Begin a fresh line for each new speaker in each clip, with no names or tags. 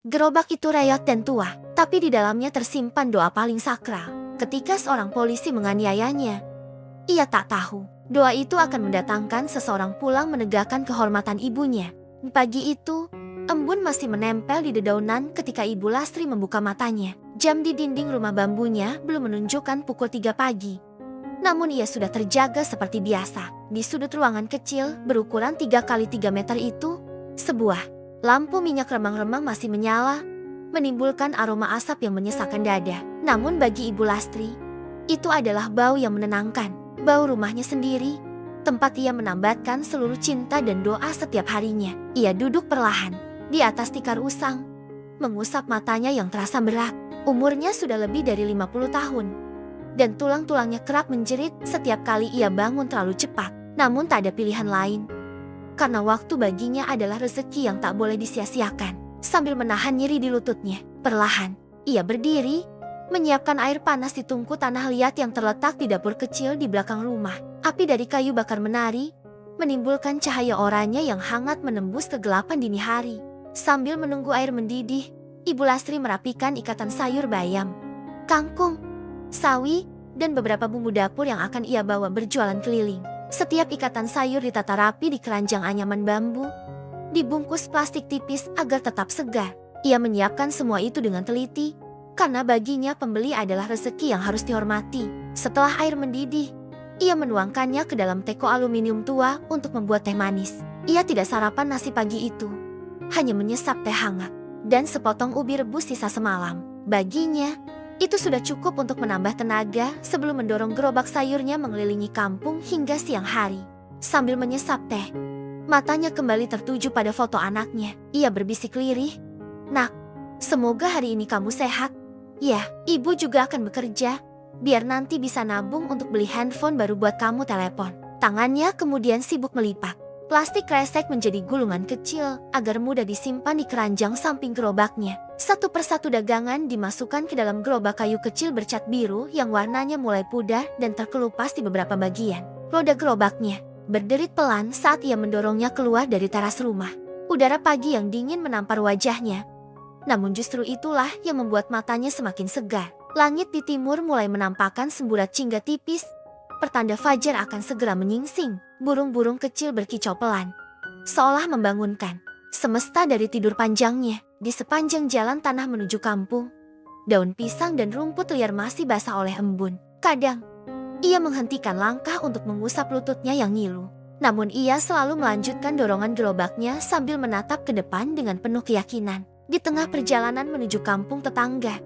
Gerobak itu reot dan tua, tapi di dalamnya tersimpan doa paling sakral. Ketika seorang polisi menganiayanya, ia tak tahu doa itu akan mendatangkan seseorang pulang menegakkan kehormatan ibunya. Pagi itu, embun masih menempel di dedaunan ketika Ibu Lastri membuka matanya. Jam di dinding rumah bambunya belum menunjukkan pukul 3 pagi. Namun ia sudah terjaga seperti biasa. Di sudut ruangan kecil berukuran 3 kali 3 meter itu, sebuah lampu minyak remang-remang masih menyala, menimbulkan aroma asap yang menyesakkan dada. Namun bagi Ibu Lastri, itu adalah bau yang menenangkan. Bau rumahnya sendiri, tempat ia menambatkan seluruh cinta dan doa setiap harinya. Ia duduk perlahan di atas tikar usang, mengusap matanya yang terasa berat. Umurnya sudah lebih dari 50 tahun. Dan tulang-tulangnya kerap menjerit setiap kali ia bangun terlalu cepat. Namun tak ada pilihan lain. Karena waktu baginya adalah rezeki yang tak boleh disia-siakan. Sambil menahan nyeri di lututnya, perlahan ia berdiri, menyiapkan air panas di tungku tanah liat yang terletak di dapur kecil di belakang rumah. Api dari kayu bakar menari, menimbulkan cahaya oranye yang hangat menembus kegelapan dini hari. Sambil menunggu air mendidih, Ibu Lastri merapikan ikatan sayur bayam, kangkung, sawi, dan beberapa bumbu dapur yang akan ia bawa berjualan keliling. Setiap ikatan sayur ditata rapi di keranjang anyaman bambu, dibungkus plastik tipis agar tetap segar. Ia menyiapkan semua itu dengan teliti, karena baginya pembeli adalah rezeki yang harus dihormati. Setelah air mendidih, ia menuangkannya ke dalam teko aluminium tua untuk membuat teh manis. Ia tidak sarapan nasi pagi itu, hanya menyesap teh hangat dan sepotong ubi rebus sisa semalam. Baginya, itu sudah cukup untuk menambah tenaga sebelum mendorong gerobak sayurnya mengelilingi kampung hingga siang hari. Sambil menyesap teh, matanya kembali tertuju pada foto anaknya. Ia berbisik lirih, "Nak, semoga hari ini kamu sehat. Ya, ibu juga akan bekerja, biar nanti bisa nabung untuk beli handphone baru buat kamu telepon." Tangannya kemudian sibuk melipat plastik kresek menjadi gulungan kecil agar mudah disimpan di keranjang samping gerobaknya. Satu persatu dagangan dimasukkan ke dalam gerobak kayu kecil bercat biru yang warnanya mulai pudar dan terkelupas di beberapa bagian. Roda gerobaknya berderit pelan saat ia mendorongnya keluar dari teras rumah. Udara pagi yang dingin menampar wajahnya. Namun justru itulah yang membuat matanya semakin segar. Langit di timur mulai menampakkan semburat jingga tipis, pertanda fajar akan segera menyingsing. Burung-burung kecil berkicau pelan, seolah membangunkan semesta dari tidur panjangnya. Di sepanjang jalan tanah menuju kampung, daun pisang dan rumput liar masih basah oleh embun. Kadang, ia menghentikan langkah untuk mengusap lututnya yang ngilu. Namun ia selalu melanjutkan dorongan gerobaknya sambil menatap ke depan dengan penuh keyakinan. Di tengah perjalanan menuju kampung tetangga,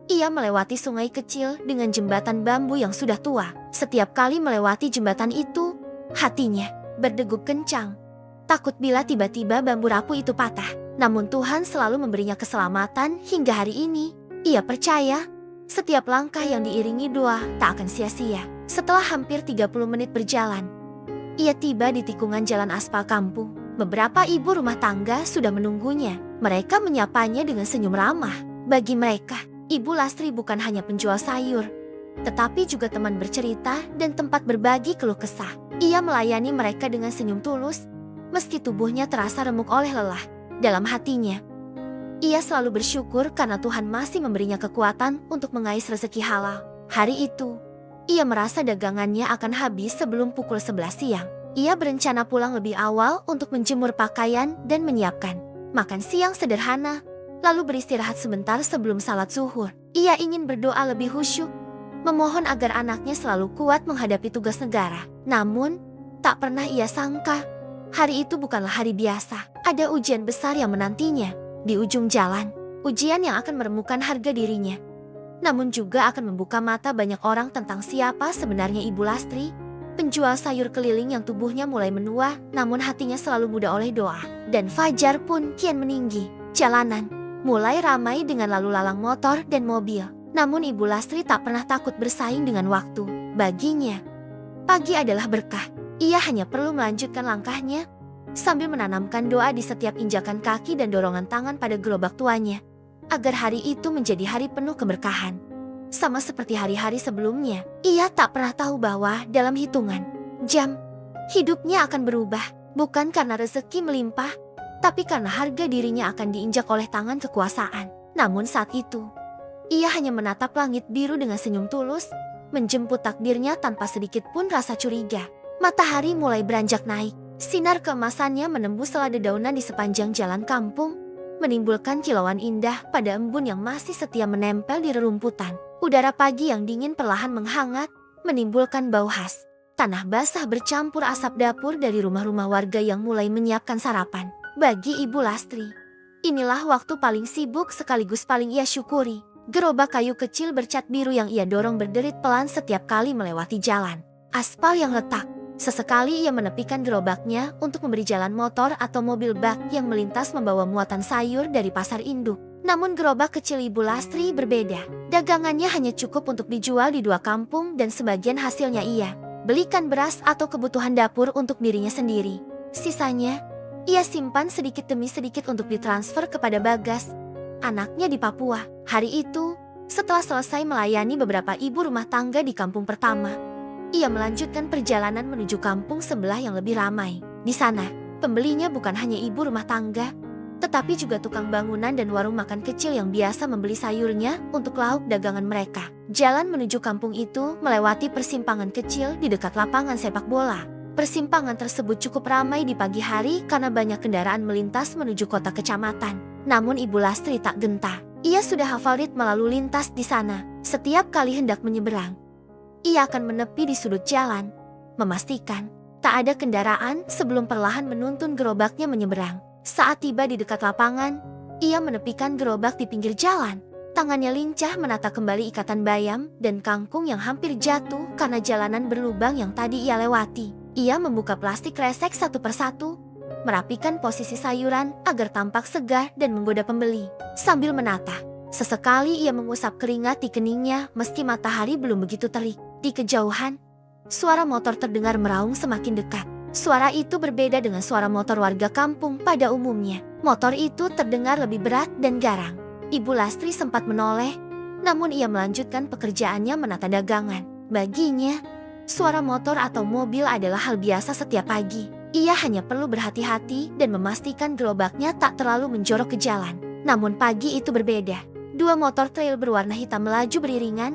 ia melewati sungai kecil dengan jembatan bambu yang sudah tua. Setiap kali melewati jembatan itu, hatinya berdegup kencang, takut bila tiba-tiba bambu rapuh itu patah. Namun Tuhan selalu memberinya keselamatan hingga hari ini. Ia percaya setiap langkah yang diiringi doa tak akan sia-sia. Setelah hampir 30 menit berjalan, ia tiba di tikungan jalan aspal kampung. Beberapa ibu rumah tangga sudah menunggunya. Mereka menyapanya dengan senyum ramah. Bagi mereka, Ibu Lastri bukan hanya penjual sayur, tetapi juga teman bercerita dan tempat berbagi keluh kesah. Ia melayani mereka dengan senyum tulus, meski tubuhnya terasa remuk oleh lelah. Dalam hatinya, ia selalu bersyukur karena Tuhan masih memberinya kekuatan untuk mengais rezeki halal. Hari itu, ia merasa dagangannya akan habis sebelum pukul 11 siang. Ia berencana pulang lebih awal untuk menjemur pakaian dan menyiapkan makan siang sederhana, lalu beristirahat sebentar sebelum salat zuhur. Ia ingin berdoa lebih khusyuk, memohon agar anaknya selalu kuat menghadapi tugas negara. Namun, tak pernah ia sangka, hari itu bukanlah hari biasa. Ada ujian besar yang menantinya di ujung jalan. Ujian yang akan meremukan harga dirinya, namun juga akan membuka mata banyak orang tentang siapa sebenarnya Ibu Lastri. Penjual sayur keliling yang tubuhnya mulai menua, namun hatinya selalu muda oleh doa. Dan fajar pun kian meninggi. Jalanan mulai ramai dengan lalu lalang motor dan mobil. Namun Ibu Lastri tak pernah takut bersaing dengan waktu. Baginya, pagi adalah berkah. Ia hanya perlu melanjutkan langkahnya sambil menanamkan doa di setiap injakan kaki dan dorongan tangan pada gerobak tuanya, agar hari itu menjadi hari penuh keberkahan. Sama seperti hari-hari sebelumnya, ia tak pernah tahu bahwa dalam hitungan jam, hidupnya akan berubah. Bukan karena rezeki melimpah, tapi karena harga dirinya akan diinjak oleh tangan kekuasaan. Namun saat itu, ia hanya menatap langit biru dengan senyum tulus, menjemput takdirnya tanpa sedikit pun rasa curiga. Matahari mulai beranjak naik. Sinar keemasannya menembus selai dedaunan di sepanjang jalan kampung, menimbulkan kilauan indah pada embun yang masih setia menempel di rerumputan. Udara pagi yang dingin perlahan menghangat, menimbulkan bau khas. Tanah basah bercampur asap dapur dari rumah-rumah warga yang mulai menyiapkan sarapan. Bagi Ibu Lastri, inilah waktu paling sibuk sekaligus paling ia syukuri. Gerobak kayu kecil bercat biru yang ia dorong berderit pelan setiap kali melewati jalan aspal yang retak. Sesekali ia menepikan gerobaknya untuk memberi jalan motor atau mobil bak yang melintas membawa muatan sayur dari pasar induk. Namun gerobak kecil Ibu Lastri berbeda. Dagangannya hanya cukup untuk dijual di 2 kampung dan sebagian hasilnya ia belikan beras atau kebutuhan dapur untuk dirinya sendiri. Sisanya, ia simpan sedikit demi sedikit untuk ditransfer kepada Bagas, anaknya di Papua. Hari itu, setelah selesai melayani beberapa ibu rumah tangga di kampung pertama, ia melanjutkan perjalanan menuju kampung sebelah yang lebih ramai. Di sana, pembelinya bukan hanya ibu rumah tangga, tetapi juga tukang bangunan dan warung makan kecil yang biasa membeli sayurnya untuk lauk dagangan mereka. Jalan menuju kampung itu melewati persimpangan kecil di dekat lapangan sepak bola. Persimpangan tersebut cukup ramai di pagi hari karena banyak kendaraan melintas menuju kota kecamatan. Namun Ibu Lastri tak gentar. Ia sudah hafal ritme lalu lintas di sana. Setiap kali hendak menyeberang, ia akan menepi di sudut jalan, memastikan tak ada kendaraan sebelum perlahan menuntun gerobaknya menyeberang. Saat tiba di dekat lapangan, ia menepikan gerobak di pinggir jalan. Tangannya lincah menata kembali ikatan bayam dan kangkung yang hampir jatuh karena jalanan berlubang yang tadi ia lewati. Ia membuka plastik kresek satu persatu, merapikan posisi sayuran agar tampak segar dan menggoda pembeli. Sambil menata, sesekali ia mengusap keringat di keningnya meski matahari belum begitu terik. Di kejauhan, suara motor terdengar meraung semakin dekat. Suara itu berbeda dengan suara motor warga kampung pada umumnya. Motor itu terdengar lebih berat dan garang. Ibu Lastri sempat menoleh, namun ia melanjutkan pekerjaannya menata dagangan. Baginya, suara motor atau mobil adalah hal biasa setiap pagi. Ia hanya perlu berhati-hati dan memastikan gerobaknya tak terlalu menjorok ke jalan. Namun pagi itu berbeda. 2 motor trail berwarna hitam melaju beriringan,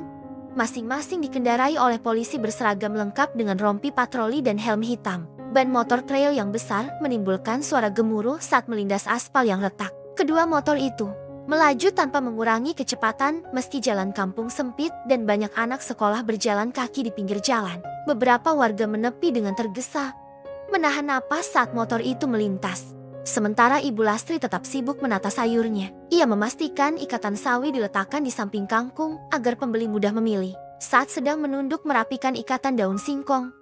masing-masing dikendarai oleh polisi berseragam lengkap dengan rompi patroli dan helm hitam. Ban motor trail yang besar menimbulkan suara gemuruh saat melindas aspal yang retak. Kedua motor itu melaju tanpa mengurangi kecepatan meski jalan kampung sempit dan banyak anak sekolah berjalan kaki di pinggir jalan. Beberapa warga menepi dengan tergesa, menahan napas saat motor itu melintas. Sementara Ibu Lastri tetap sibuk menata sayurnya. Ia memastikan ikatan sawi diletakkan di samping kangkung agar pembeli mudah memilih. Saat sedang menunduk merapikan ikatan daun singkong,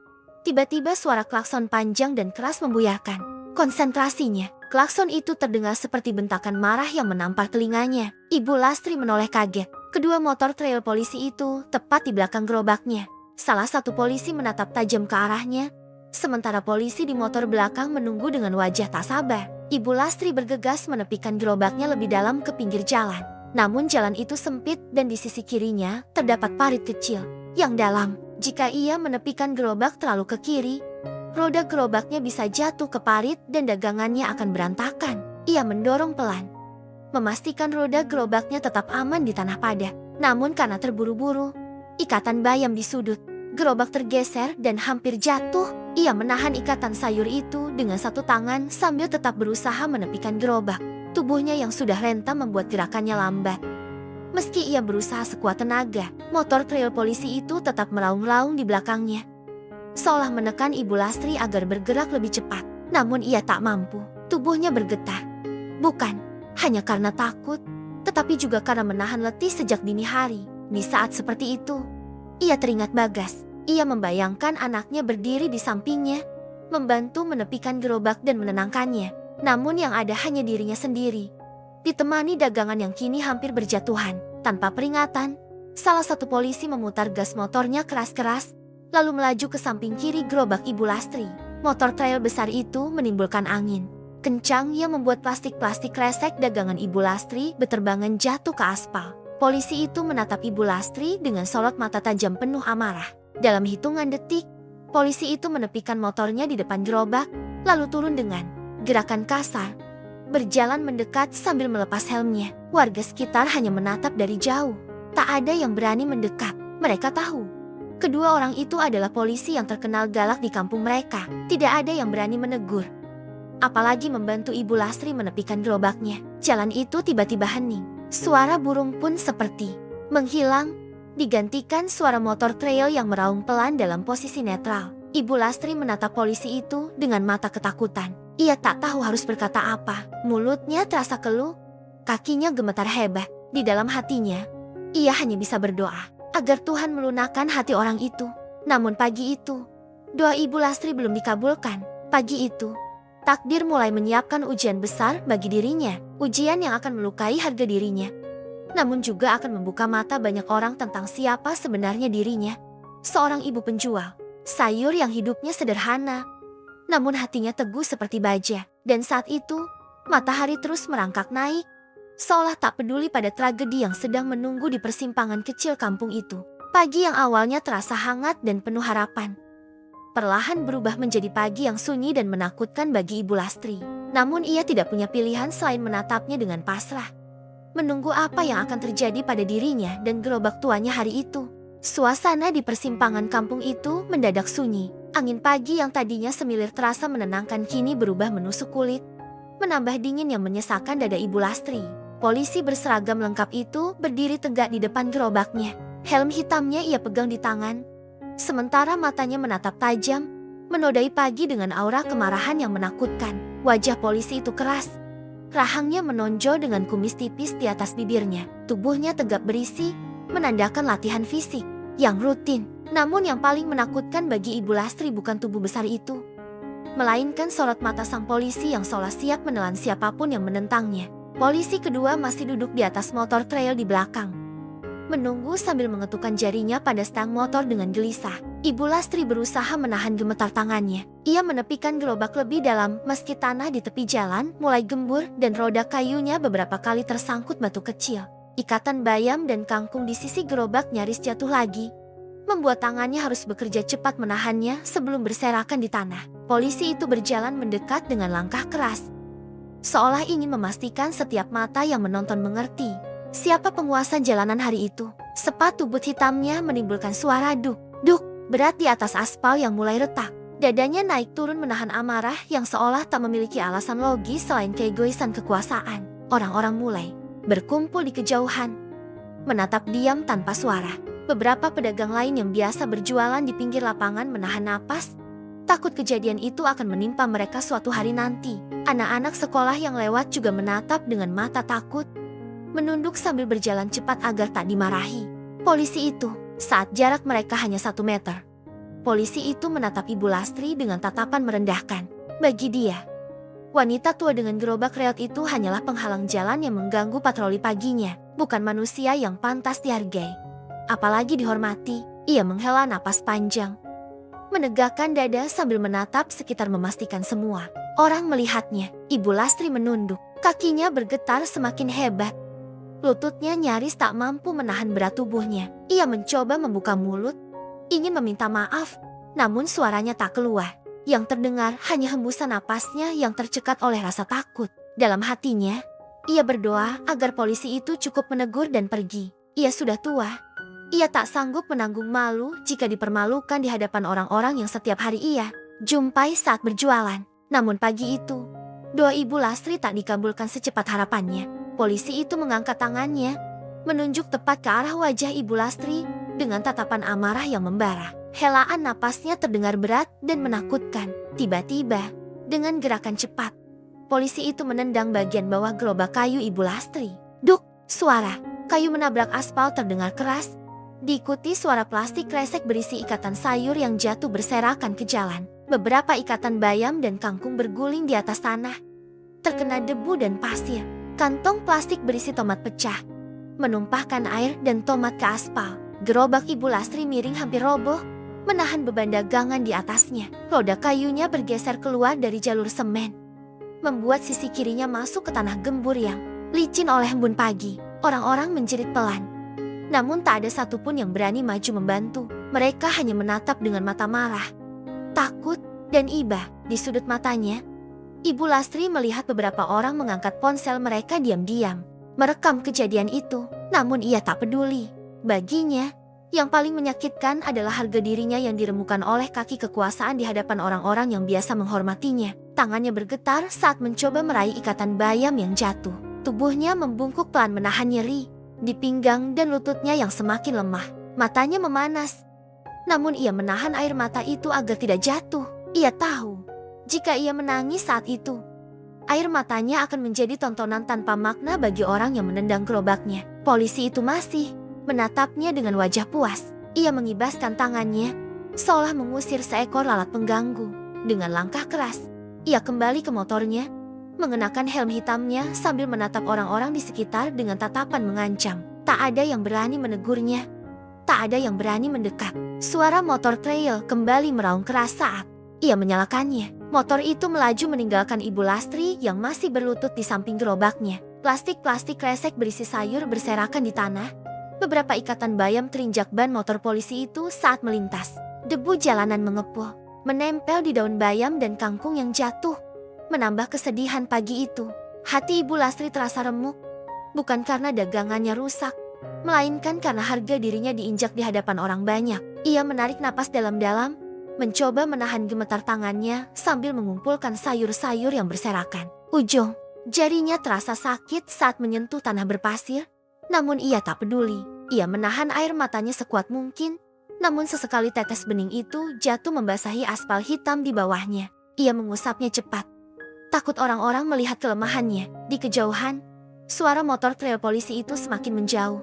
tiba-tiba suara klakson panjang dan keras membuyarkan konsentrasinya. Klakson itu terdengar seperti bentakan marah yang menampar telinganya. Ibu Lastri menoleh kaget. Kedua motor trail polisi itu tepat di belakang gerobaknya. Salah satu polisi menatap tajam ke arahnya, sementara polisi di motor belakang menunggu dengan wajah tak sabar. Ibu Lastri bergegas menepikan gerobaknya lebih dalam ke pinggir jalan. Namun jalan itu sempit dan di sisi kirinya terdapat parit kecil yang dalam. Jika ia menepikan gerobak terlalu ke kiri, roda gerobaknya bisa jatuh ke parit dan dagangannya akan berantakan. Ia mendorong pelan, memastikan roda gerobaknya tetap aman di tanah padat. Namun karena terburu-buru, ikatan bayam di sudut gerobak tergeser dan hampir jatuh. Ia menahan ikatan sayur itu dengan satu tangan sambil tetap berusaha menepikan gerobak. Tubuhnya yang sudah rentam membuat gerakannya lambat. Meski ia berusaha sekuat tenaga, motor trail polisi itu tetap meraung-raung di belakangnya, seolah menekan Ibu Lastri agar bergerak lebih cepat. Namun ia tak mampu. Tubuhnya bergetar. Bukan hanya karena takut, tetapi juga karena menahan letih sejak dini hari. Di saat seperti itu, ia teringat Bagas. Ia membayangkan anaknya berdiri di sampingnya, membantu menepikan gerobak dan menenangkannya. Namun yang ada hanya dirinya sendiri, ditemani dagangan yang kini hampir berjatuhan. Tanpa peringatan, salah satu polisi memutar gas motornya keras-keras, lalu melaju ke samping kiri gerobak Ibu Lastri. Motor trail besar itu menimbulkan angin kencang yang membuat plastik-plastik kresek dagangan Ibu Lastri beterbangan jatuh ke aspal. Polisi itu menatap Ibu Lastri dengan sorot mata tajam penuh amarah. Dalam hitungan detik, polisi itu menepikan motornya di depan gerobak, lalu turun dengan gerakan kasar, berjalan mendekat sambil melepas helmnya. Warga sekitar hanya menatap dari jauh. Tak ada yang berani mendekat. Mereka tahu kedua orang itu adalah polisi yang terkenal galak di kampung mereka. Tidak ada yang berani menegur, apalagi membantu Ibu Lastri menepikan gerobaknya. Jalan itu tiba-tiba hening. Suara burung pun seperti menghilang, digantikan suara motor trail yang meraung pelan dalam posisi netral. Ibu Lastri menatap polisi itu dengan mata ketakutan. Ia tak tahu harus berkata apa. Mulutnya terasa keluh, kakinya gemetar hebat. Di dalam hatinya, ia hanya bisa berdoa agar Tuhan melunakkan hati orang itu. Namun pagi itu, doa Ibu Lastri belum dikabulkan. Pagi itu, takdir mulai menyiapkan ujian besar bagi dirinya. Ujian yang akan melukai harga dirinya, namun juga akan membuka mata banyak orang tentang siapa sebenarnya dirinya. Seorang ibu penjual sayur yang hidupnya sederhana, namun hatinya teguh seperti baja. Dan saat itu, matahari terus merangkak naik, seolah tak peduli pada tragedi yang sedang menunggu di persimpangan kecil kampung itu. Pagi yang awalnya terasa hangat dan penuh harapan, perlahan berubah menjadi pagi yang sunyi dan menakutkan bagi Ibu Lastri. Namun ia tidak punya pilihan selain menatapnya dengan pasrah, menunggu apa yang akan terjadi pada dirinya dan gerobak tuanya hari itu. Suasana di persimpangan kampung itu mendadak sunyi. Angin pagi yang tadinya semilir terasa menenangkan kini berubah menusuk kulit, menambah dingin yang menyesakan dada Ibu Lastri. Polisi berseragam lengkap itu berdiri tegak di depan gerobaknya. Helm hitamnya ia pegang di tangan, sementara matanya menatap tajam, menodai pagi dengan aura kemarahan yang menakutkan. Wajah polisi itu keras, rahangnya menonjol dengan kumis tipis di atas bibirnya. Tubuhnya tegap berisi, menandakan latihan fisik yang rutin. Namun yang paling menakutkan bagi Ibu Lastri bukan tubuh besar itu, melainkan sorot mata sang polisi yang seolah siap menelan siapapun yang menentangnya. Polisi kedua masih duduk di atas motor trail di belakang, menunggu sambil mengetukkan jarinya pada stang motor dengan gelisah. Ibu Lastri berusaha menahan gemetar tangannya. Ia menepikan gerobak lebih dalam meski tanah di tepi jalan mulai gembur dan roda kayunya beberapa kali tersangkut batu kecil. Ikatan bayam dan kangkung di sisi gerobak nyaris jatuh lagi, membuat tangannya harus bekerja cepat menahannya sebelum berserakan di tanah. Polisi itu berjalan mendekat dengan langkah keras, seolah ingin memastikan setiap mata yang menonton mengerti siapa penguasa jalanan hari itu. Sepatu but hitamnya menimbulkan suara duk berat di atas aspal yang mulai retak. Dadanya naik turun menahan amarah yang seolah tak memiliki alasan logis selain keegoisan kekuasaan. Orang-orang mulai berkumpul di kejauhan, menatap diam tanpa suara. Beberapa pedagang lain yang biasa berjualan di pinggir lapangan menahan napas, takut kejadian itu akan menimpa mereka suatu hari nanti. Anak-anak sekolah yang lewat juga menatap dengan mata takut, menunduk sambil berjalan cepat agar tak dimarahi polisi itu. Saat jarak mereka hanya 1 meter, polisi itu menatap Ibu Lastri dengan tatapan merendahkan. Bagi dia, wanita tua dengan gerobak reot itu hanyalah penghalang jalan yang mengganggu patroli paginya, bukan manusia yang pantas dihargai, apalagi dihormati. Ia menghela napas panjang, menegakkan dada sambil menatap sekitar memastikan semua orang melihatnya. Ibu Lastri menunduk, kakinya bergetar semakin hebat. Lututnya nyaris tak mampu menahan berat tubuhnya. Ia mencoba membuka mulut, ingin meminta maaf, namun suaranya tak keluar. Yang terdengar hanya hembusan napasnya yang tercekat oleh rasa takut. Dalam hatinya, ia berdoa agar polisi itu cukup menegur dan pergi. Ia sudah tua. Ia tak sanggup menanggung malu jika dipermalukan di hadapan orang-orang yang setiap hari ia jumpai saat berjualan. Namun pagi itu, doa Ibu Lastri tak dikabulkan secepat harapannya. Polisi itu mengangkat tangannya, menunjuk tepat ke arah wajah Ibu Lastri dengan tatapan amarah yang membara. Helaan napasnya terdengar berat dan menakutkan. Tiba-tiba, dengan gerakan cepat, polisi itu menendang bagian bawah gerobak kayu Ibu Lastri. Duk! Suara kayu menabrak aspal terdengar keras, diikuti suara plastik kresek berisi ikatan sayur yang jatuh berserakan ke jalan. Beberapa ikatan bayam dan kangkung berguling di atas tanah, terkena debu dan pasir. Kantong plastik berisi tomat pecah, menumpahkan air dan tomat ke aspal. Gerobak Ibu Lastri miring hampir roboh, menahan beban dagangan di atasnya. Roda kayunya bergeser keluar dari jalur semen, membuat sisi kirinya masuk ke tanah gembur yang licin oleh embun pagi. Orang-orang menjerit pelan, namun tak ada satupun yang berani maju membantu. Mereka hanya menatap dengan mata marah, takut, dan iba. Di sudut matanya, Ibu Lastri melihat beberapa orang mengangkat ponsel mereka diam-diam, merekam kejadian itu. Namun ia tak peduli. Baginya, yang paling menyakitkan adalah harga dirinya yang diremukan oleh kaki kekuasaan di hadapan orang-orang yang biasa menghormatinya. Tangannya bergetar saat mencoba meraih ikatan bayam yang jatuh. Tubuhnya membungkuk pelan menahan nyeri di pinggang dan lututnya yang semakin lemah. Matanya memanas. Namun ia menahan air mata itu agar tidak jatuh. Ia tahu, jika ia menangis saat itu, air matanya akan menjadi tontonan tanpa makna bagi orang yang menendang gerobaknya. Polisi itu masih menatapnya dengan wajah puas. Ia mengibaskan tangannya, seolah mengusir seekor lalat pengganggu. Dengan langkah keras, ia kembali ke motornya, mengenakan helm hitamnya sambil menatap orang-orang di sekitar dengan tatapan mengancam. Tak ada yang berani menegurnya, tak ada yang berani mendekat. Suara motor trail kembali meraung keras saat ia menyalakannya. Motor itu melaju meninggalkan Ibu Lastri yang masih berlutut di samping gerobaknya. Plastik-plastik kresek berisi sayur berserakan di tanah. Beberapa ikatan bayam terinjak ban motor polisi itu saat melintas. Debu jalanan mengepul, menempel di daun bayam dan kangkung yang jatuh, menambah kesedihan pagi itu. Hati Ibu Lastri terasa remuk, bukan karena dagangannya rusak, melainkan karena harga dirinya diinjak di hadapan orang banyak. Ia menarik napas dalam-dalam, mencoba menahan gemetar tangannya sambil mengumpulkan sayur-sayur yang berserakan. Ujung jarinya terasa sakit saat menyentuh tanah berpasir. Namun ia tak peduli. Ia menahan air matanya sekuat mungkin. Namun sesekali tetes bening itu jatuh membasahi aspal hitam di bawahnya. Ia mengusapnya cepat. Takut orang-orang melihat kelemahannya. Di kejauhan, suara motor trail polisi itu semakin menjauh,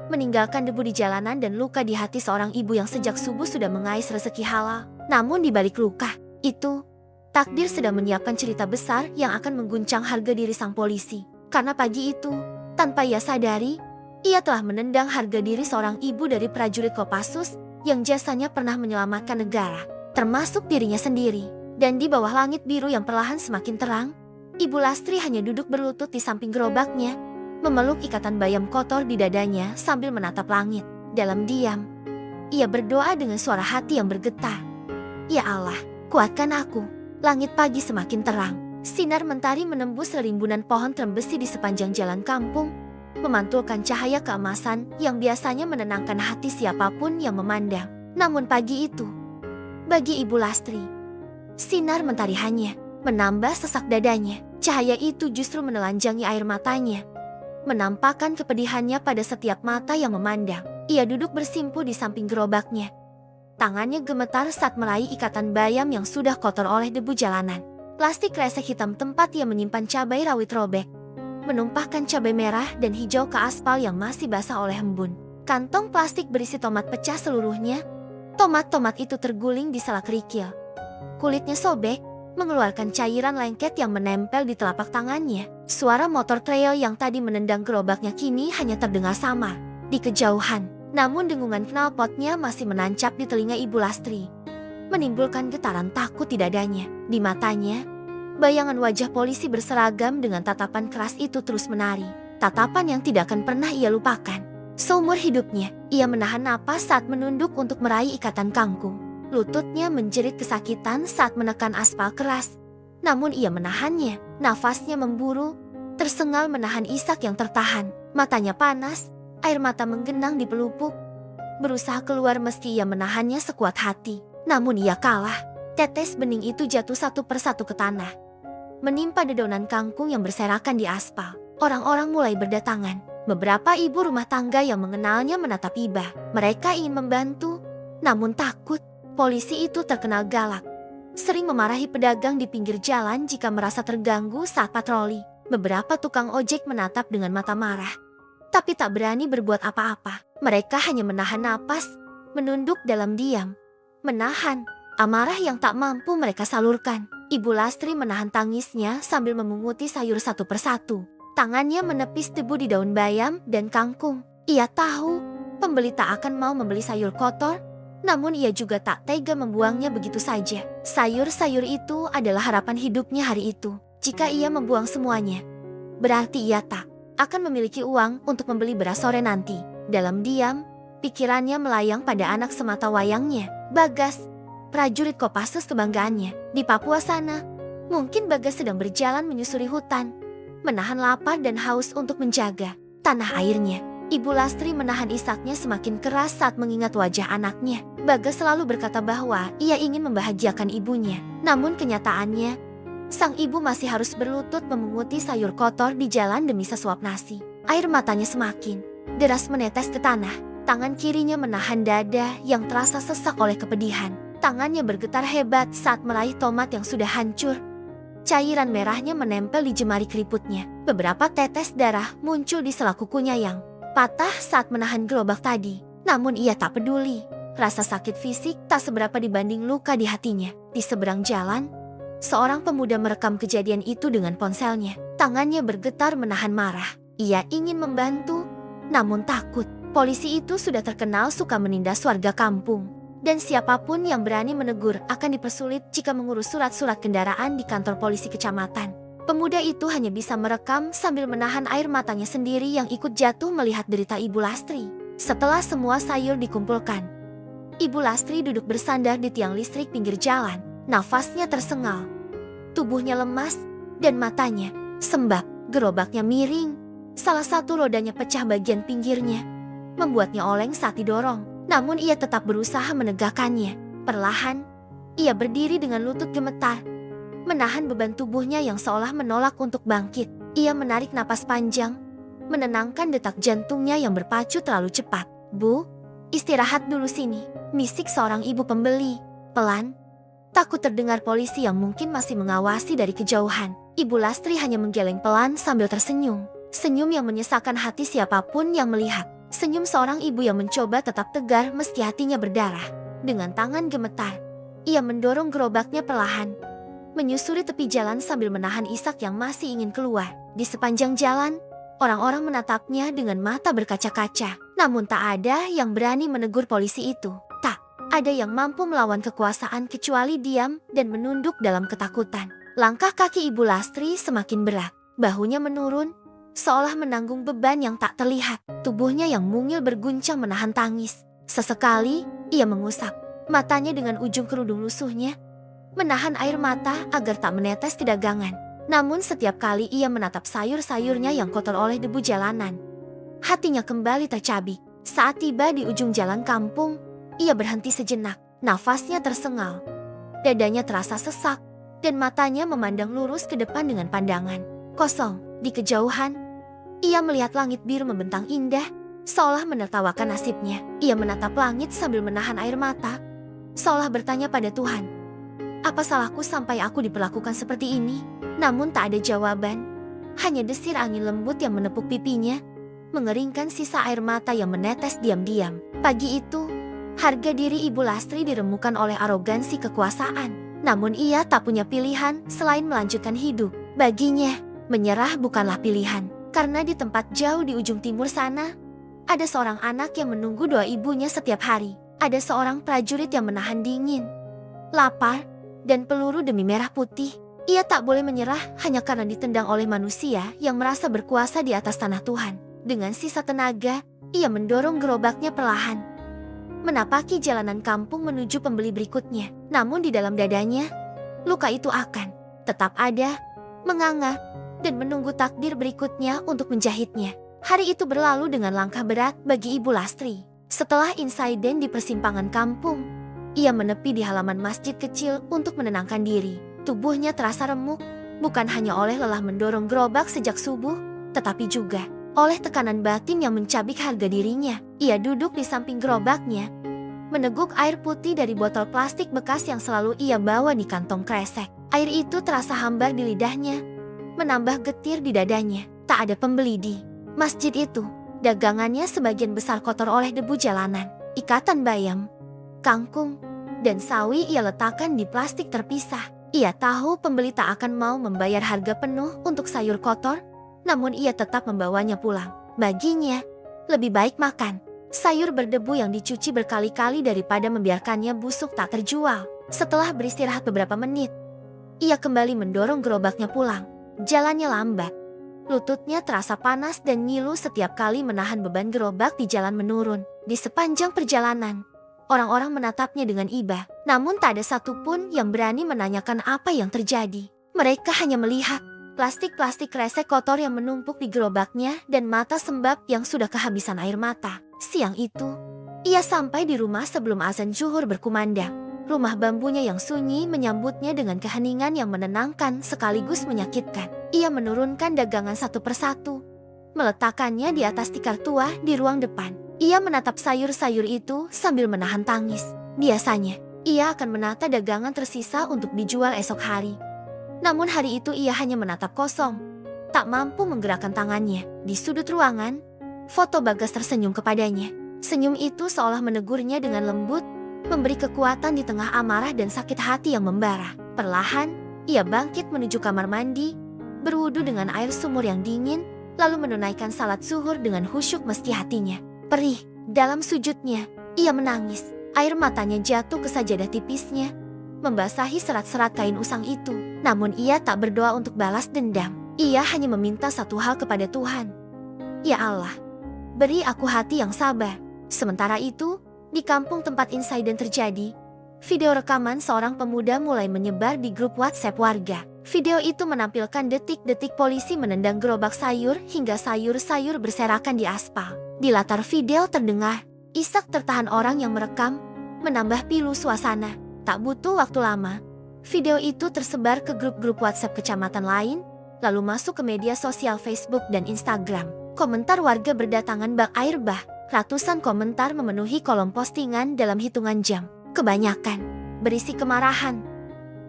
meninggalkan debu di jalanan dan luka di hati seorang ibu yang sejak subuh sudah mengais rezeki halal. Namun di balik luka itu, takdir sedang menyiapkan cerita besar yang akan mengguncang harga diri sang polisi. Karena pagi itu, tanpa ia sadari, ia telah menendang harga diri seorang ibu dari prajurit Kopassus yang jasanya pernah menyelamatkan negara, termasuk dirinya sendiri. Dan di bawah langit biru yang perlahan semakin terang, Ibu Lastri hanya duduk berlutut di samping gerobaknya, memeluk ikatan bayam kotor di dadanya sambil menatap langit. Dalam diam, ia berdoa dengan suara hati yang bergetar. Ya Allah, kuatkan aku. Langit pagi semakin terang. Sinar mentari menembus rimbunan pohon terembesi di sepanjang jalan kampung, memantulkan cahaya keemasan yang biasanya menenangkan hati siapapun yang memandang. Namun pagi itu, bagi Ibu Lastri, sinar mentari hanya menambah sesak dadanya. Cahaya itu justru menelanjangi air matanya, menampakkan kepedihannya pada setiap mata yang memandang. Ia duduk bersimpu di samping gerobaknya. Tangannya gemetar saat meraih ikatan bayam yang sudah kotor oleh debu jalanan. Plastik kresek hitam tempat ia menyimpan cabai rawit robek, menumpahkan cabai merah dan hijau ke aspal yang masih basah oleh embun. Kantong plastik berisi tomat pecah seluruhnya. Tomat-tomat itu terguling di sela kerikil. Kulitnya sobek, mengeluarkan cairan lengket yang menempel di telapak tangannya. Suara motor trail yang tadi menendang gerobaknya kini hanya terdengar samar di kejauhan. Namun dengungan knalpotnya masih menancap di telinga Ibu Lastri, menimbulkan getaran takut di dadanya. Di matanya, bayangan wajah polisi berseragam dengan tatapan keras itu terus menari. Tatapan yang tidak akan pernah ia lupakan. Seumur hidupnya, ia menahan napas saat menunduk untuk meraih ikatan kangkung. Lututnya menjerit kesakitan saat menekan aspal keras. Namun ia menahannya. Nafasnya memburu, tersengal menahan isak yang tertahan. Matanya panas, air mata menggenang di pelupuk. Berusaha keluar meski ia menahannya sekuat hati. Namun ia kalah. Tetes bening itu jatuh satu persatu ke tanah, menimpa dedaunan kangkung yang berserakan di aspal. Orang-orang mulai berdatangan. Beberapa ibu rumah tangga yang mengenalnya menatap Iba. Mereka ingin membantu, namun takut. Polisi itu terkenal galak, sering memarahi pedagang di pinggir jalan jika merasa terganggu saat patroli. Beberapa tukang ojek menatap dengan mata marah, tapi tak berani berbuat apa-apa. Mereka hanya menahan napas, menunduk dalam diam, menahan amarah yang tak mampu mereka salurkan. Ibu Lastri menahan tangisnya sambil memunguti sayur satu persatu. Tangannya menepis debu di daun bayam dan kangkung. Ia tahu pembeli tak akan mau membeli sayur kotor, namun ia juga tak tega membuangnya begitu saja. Sayur-sayur itu adalah harapan hidupnya hari itu. Jika ia membuang semuanya, berarti ia tak akan memiliki uang untuk membeli beras sore nanti. Dalam diam, pikirannya melayang pada anak semata wayangnya, Bagas, prajurit Kopassus kebanggaannya. Di Papua sana, Mungkin Bagas sedang berjalan menyusuri hutan, menahan lapar dan haus untuk menjaga tanah airnya. Ibu Lastri menahan isaknya semakin keras saat mengingat wajah anaknya. Bagas selalu berkata bahwa ia ingin membahagiakan ibunya. Namun kenyataannya, sang ibu masih harus berlutut memunguti sayur kotor di jalan demi sesuap nasi. Air matanya semakin deras menetes ke tanah. Tangan kirinya menahan dada yang terasa sesak oleh kepedihan. Tangannya bergetar hebat saat meraih tomat yang sudah hancur. Cairan merahnya menempel di jemari keriputnya. Beberapa tetes darah muncul di sela kukunya yang patah saat menahan gerobak tadi. Namun ia tak peduli. Rasa sakit fisik tak seberapa dibanding luka di hatinya. Di seberang jalan, seorang pemuda merekam kejadian itu dengan ponselnya. Tangannya bergetar menahan marah. Ia ingin membantu, namun takut. Polisi itu sudah terkenal suka menindas warga kampung. Dan siapapun yang berani menegur akan dipersulit jika mengurus surat-surat kendaraan di kantor polisi kecamatan. Pemuda itu hanya bisa merekam sambil menahan air matanya sendiri yang ikut jatuh melihat derita Ibu Lastri. Setelah semua sayur dikumpulkan, Ibu Lastri duduk bersandar di tiang listrik pinggir jalan. Nafasnya tersengal, tubuhnya lemas, dan matanya sembab. Gerobaknya miring, salah satu rodanya pecah bagian pinggirnya, membuatnya oleng saat didorong. Namun ia tetap berusaha menegakkannya. Perlahan, ia berdiri dengan lutut gemetar, menahan beban tubuhnya yang seolah menolak untuk bangkit. Ia menarik napas panjang, menenangkan detak jantungnya yang berpacu terlalu cepat. "Bu, istirahat dulu sini," bisik seorang ibu pembeli. Pelan, takut terdengar polisi yang mungkin masih mengawasi dari kejauhan. Ibu Lastri hanya menggeleng pelan sambil tersenyum. Senyum yang menyesakkan hati siapapun yang melihat. Senyum seorang ibu yang mencoba tetap tegar meski hatinya berdarah. Dengan tangan gemetar, ia mendorong gerobaknya perlahan, menyusuri tepi jalan sambil menahan isak yang masih ingin keluar. Di sepanjang jalan, orang-orang menatapnya dengan mata berkaca-kaca. Namun tak ada yang berani menegur polisi itu. Tak ada yang mampu melawan kekuasaan kecuali diam dan menunduk dalam ketakutan. Langkah kaki Ibu Lastri semakin berat. Bahunya menurun, seolah menanggung beban yang tak terlihat. Tubuhnya yang mungil berguncang menahan tangis. Sesekali, ia mengusap matanya dengan ujung kerudung lusuhnya, menahan air mata agar tak menetes ke dagangan. Namun setiap kali ia menatap sayur-sayurnya yang kotor oleh debu jalanan, hatinya kembali tercabik. Saat tiba di ujung jalan kampung, ia berhenti sejenak. Nafasnya tersengal, dadanya terasa sesak, dan matanya memandang lurus ke depan dengan pandangan kosong. Di kejauhan, ia melihat langit biru membentang indah, seolah menertawakan nasibnya. Ia menatap langit sambil menahan air mata, seolah bertanya pada Tuhan, "Apa salahku sampai aku diperlakukan seperti ini?" Namun tak ada jawaban, hanya desir angin lembut yang menepuk pipinya, mengeringkan sisa air mata yang menetes diam-diam. Pagi itu, harga diri Ibu Lastri diremukan oleh arogansi kekuasaan. Namun ia tak punya pilihan selain melanjutkan hidup. Baginya, menyerah bukanlah pilihan. Karena di tempat jauh di ujung timur sana, ada seorang anak yang menunggu doa ibunya setiap hari. Ada seorang prajurit yang menahan dingin, lapar, dan peluru demi merah putih. Ia tak boleh menyerah hanya karena ditendang oleh manusia yang merasa berkuasa di atas tanah Tuhan. Dengan sisa tenaga, ia mendorong gerobaknya perlahan, menapaki jalanan kampung menuju pembeli berikutnya. Namun di dalam dadanya, luka itu akan tetap ada, menganga, dan menunggu takdir berikutnya untuk menjahitnya. Hari itu berlalu dengan langkah berat bagi Ibu Lastri. Setelah insiden di persimpangan kampung, ia menepi di halaman masjid kecil untuk menenangkan diri. Tubuhnya terasa remuk, bukan hanya oleh lelah mendorong gerobak sejak subuh, tetapi juga oleh tekanan batin yang mencabik harga dirinya. Ia duduk di samping gerobaknya, meneguk air putih dari botol plastik bekas yang selalu ia bawa di kantong kresek. Air itu terasa hambar di lidahnya, menambah getir di dadanya. Tak ada pembeli di masjid itu. Dagangannya sebagian besar kotor oleh debu jalanan. Ikatan bayam, kangkung, dan sawi ia letakkan di plastik terpisah. Ia tahu pembeli tak akan mau membayar harga penuh untuk sayur kotor, namun ia tetap membawanya pulang. Baginya, lebih baik makan sayur berdebu yang dicuci berkali-kali daripada membiarkannya busuk tak terjual. Setelah beristirahat beberapa menit, ia kembali mendorong gerobaknya pulang. Jalannya lambat, lututnya terasa panas dan ngilu setiap kali menahan beban gerobak di jalan menurun. Di sepanjang perjalanan, orang-orang menatapnya dengan iba, namun tak ada satupun yang berani menanyakan apa yang terjadi. Mereka hanya melihat plastik-plastik kresek kotor yang menumpuk di gerobaknya dan mata Sembab yang sudah kehabisan air mata. Siang itu, ia sampai di rumah sebelum azan zuhur berkumandang. Rumah bambunya yang sunyi menyambutnya dengan keheningan yang menenangkan sekaligus menyakitkan. Ia menurunkan dagangan satu persatu, meletakkannya di atas tikar tua di ruang depan. Ia menatap sayur-sayur itu sambil menahan tangis. Biasanya, ia akan menata dagangan tersisa untuk dijual esok hari. Namun hari itu ia hanya menatap kosong, tak mampu menggerakkan tangannya. Di sudut ruangan, foto Bagas tersenyum kepadanya. Senyum itu seolah menegurnya dengan lembut, memberi kekuatan di tengah amarah dan sakit hati yang membara. Perlahan, ia bangkit menuju kamar mandi, berwudu dengan air sumur yang dingin, lalu menunaikan salat zuhur dengan khusyuk meski hatinya perih. Dalam sujudnya, ia menangis. Air matanya jatuh ke sajadah tipisnya, membasahi serat-serat kain usang itu. Namun ia tak berdoa untuk balas dendam. Ia hanya meminta satu hal kepada Tuhan. Ya Allah, beri aku hati yang sabar. Sementara itu, di kampung tempat insiden terjadi, video rekaman seorang pemuda mulai menyebar di grup WhatsApp warga. Video itu menampilkan detik-detik polisi menendang gerobak sayur hingga sayur-sayur berserakan di aspal. Di latar video terdengar isak tertahan orang yang merekam, menambah pilu suasana. Tak butuh waktu lama, video itu tersebar ke grup-grup WhatsApp kecamatan lain, lalu masuk ke media sosial Facebook dan Instagram. Komentar warga berdatangan bak air bah. Ratusan komentar memenuhi kolom postingan dalam hitungan jam. Kebanyakan berisi kemarahan,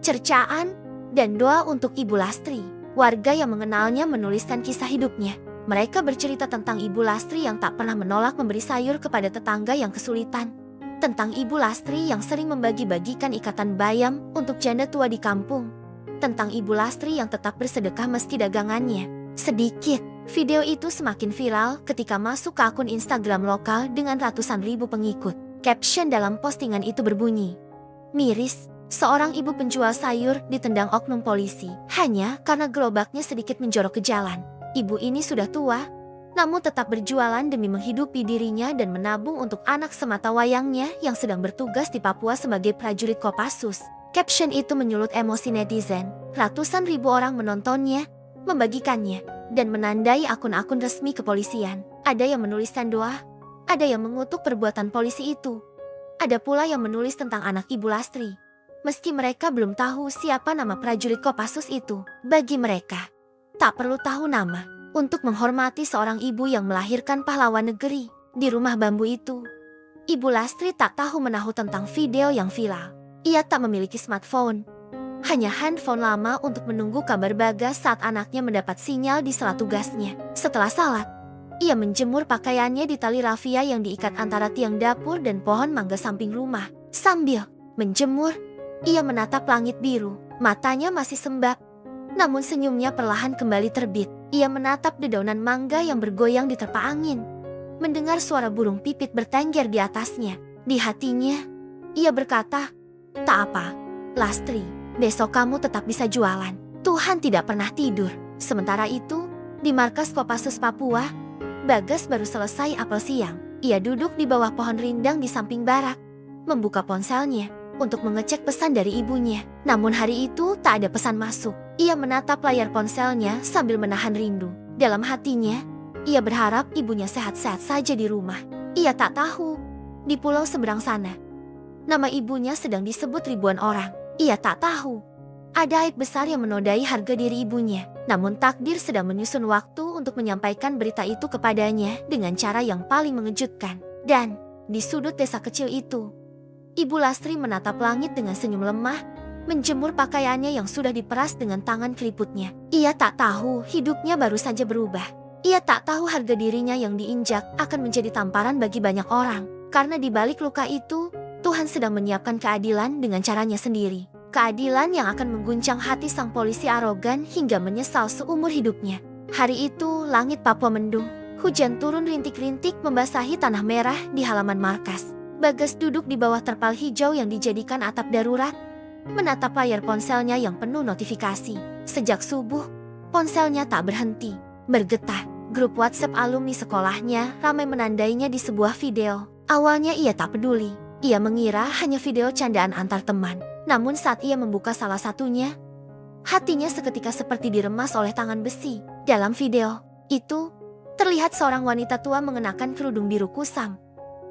cercaan, dan doa untuk Ibu Lastri. Warga yang mengenalnya menuliskan kisah hidupnya. Mereka bercerita tentang Ibu Lastri yang tak pernah menolak memberi sayur kepada tetangga yang kesulitan. Tentang Ibu Lastri yang sering membagi-bagikan ikatan bayam untuk janda tua di kampung. Tentang Ibu Lastri yang tetap bersedekah meski dagangannya sedikit. Video itu semakin viral ketika masuk ke akun Instagram lokal dengan ratusan ribu pengikut. Caption dalam postingan itu berbunyi, "Miris, seorang ibu penjual sayur ditendang oknum polisi hanya karena gerobaknya sedikit menjorok ke jalan. Ibu ini sudah tua, namun tetap berjualan demi menghidupi dirinya dan menabung untuk anak semata wayangnya yang sedang bertugas di Papua sebagai prajurit Kopassus." Caption itu menyulut emosi netizen. Ratusan ribu orang menontonnya, membagikannya, dan menandai akun-akun resmi kepolisian. Ada yang menuliskan doa, ada yang mengutuk perbuatan polisi itu. Ada pula yang menulis tentang anak Ibu Lastri. Meski mereka belum tahu siapa nama prajurit Kopassus itu, bagi mereka tak perlu tahu nama untuk menghormati seorang ibu yang melahirkan pahlawan negeri. Di rumah bambu itu, Ibu Lastri tak tahu menahu tentang video yang viral. Ia tak memiliki smartphone, hanya handphone lama untuk menunggu kabar Bagas saat anaknya mendapat sinyal di sela tugasnya. Setelah salat, ia menjemur pakaiannya di tali rafia yang diikat antara tiang dapur dan pohon mangga samping rumah. Sambil menjemur, ia menatap langit biru. Matanya masih sembab, namun senyumnya perlahan kembali terbit. Ia menatap dedaunan mangga yang bergoyang diterpa angin. Mendengar suara burung pipit bertengger di atasnya. Di hatinya, ia berkata, "Tak apa, Lastri, besok kamu tetap bisa jualan. Tuhan tidak pernah tidur." Sementara itu, di markas Kopassus Papua, Bagas baru selesai apel siang. Ia duduk di bawah pohon rindang di samping barak, membuka ponselnya untuk mengecek pesan dari ibunya. Namun hari itu tak ada pesan masuk. Ia menatap layar ponselnya sambil menahan rindu. Dalam hatinya, ia berharap ibunya sehat-sehat saja di rumah. Ia tak tahu, di pulau seberang sana, nama ibunya sedang disebut ribuan orang. Ia tak tahu, ada aib besar yang menodai harga diri ibunya. Namun takdir sedang menyusun waktu untuk menyampaikan berita itu kepadanya dengan cara yang paling mengejutkan. Dan di sudut desa kecil itu, Ibu Lastri menatap langit dengan senyum lemah, menjemur pakaiannya yang sudah diperas dengan tangan keriputnya. Ia tak tahu hidupnya baru saja berubah. Ia tak tahu harga dirinya yang diinjak akan menjadi tamparan bagi banyak orang. Karena di balik luka itu, Tuhan sedang menyiapkan keadilan dengan caranya sendiri. Keadilan yang akan mengguncang hati sang polisi arogan hingga menyesal seumur hidupnya. Hari itu langit Papua mendung. Hujan turun rintik-rintik membasahi tanah merah di halaman markas. Bagas duduk di bawah terpal hijau yang dijadikan atap darurat, menatap layar ponselnya yang penuh notifikasi. Sejak subuh, ponselnya tak berhenti bergetar. Grup WhatsApp alumni sekolahnya ramai menandainya di sebuah video. Awalnya ia tak peduli. Ia mengira hanya video candaan antar teman. Namun saat ia membuka salah satunya, Hatinya seketika seperti diremas oleh tangan besi. Dalam video itu, terlihat seorang wanita tua mengenakan kerudung biru kusam,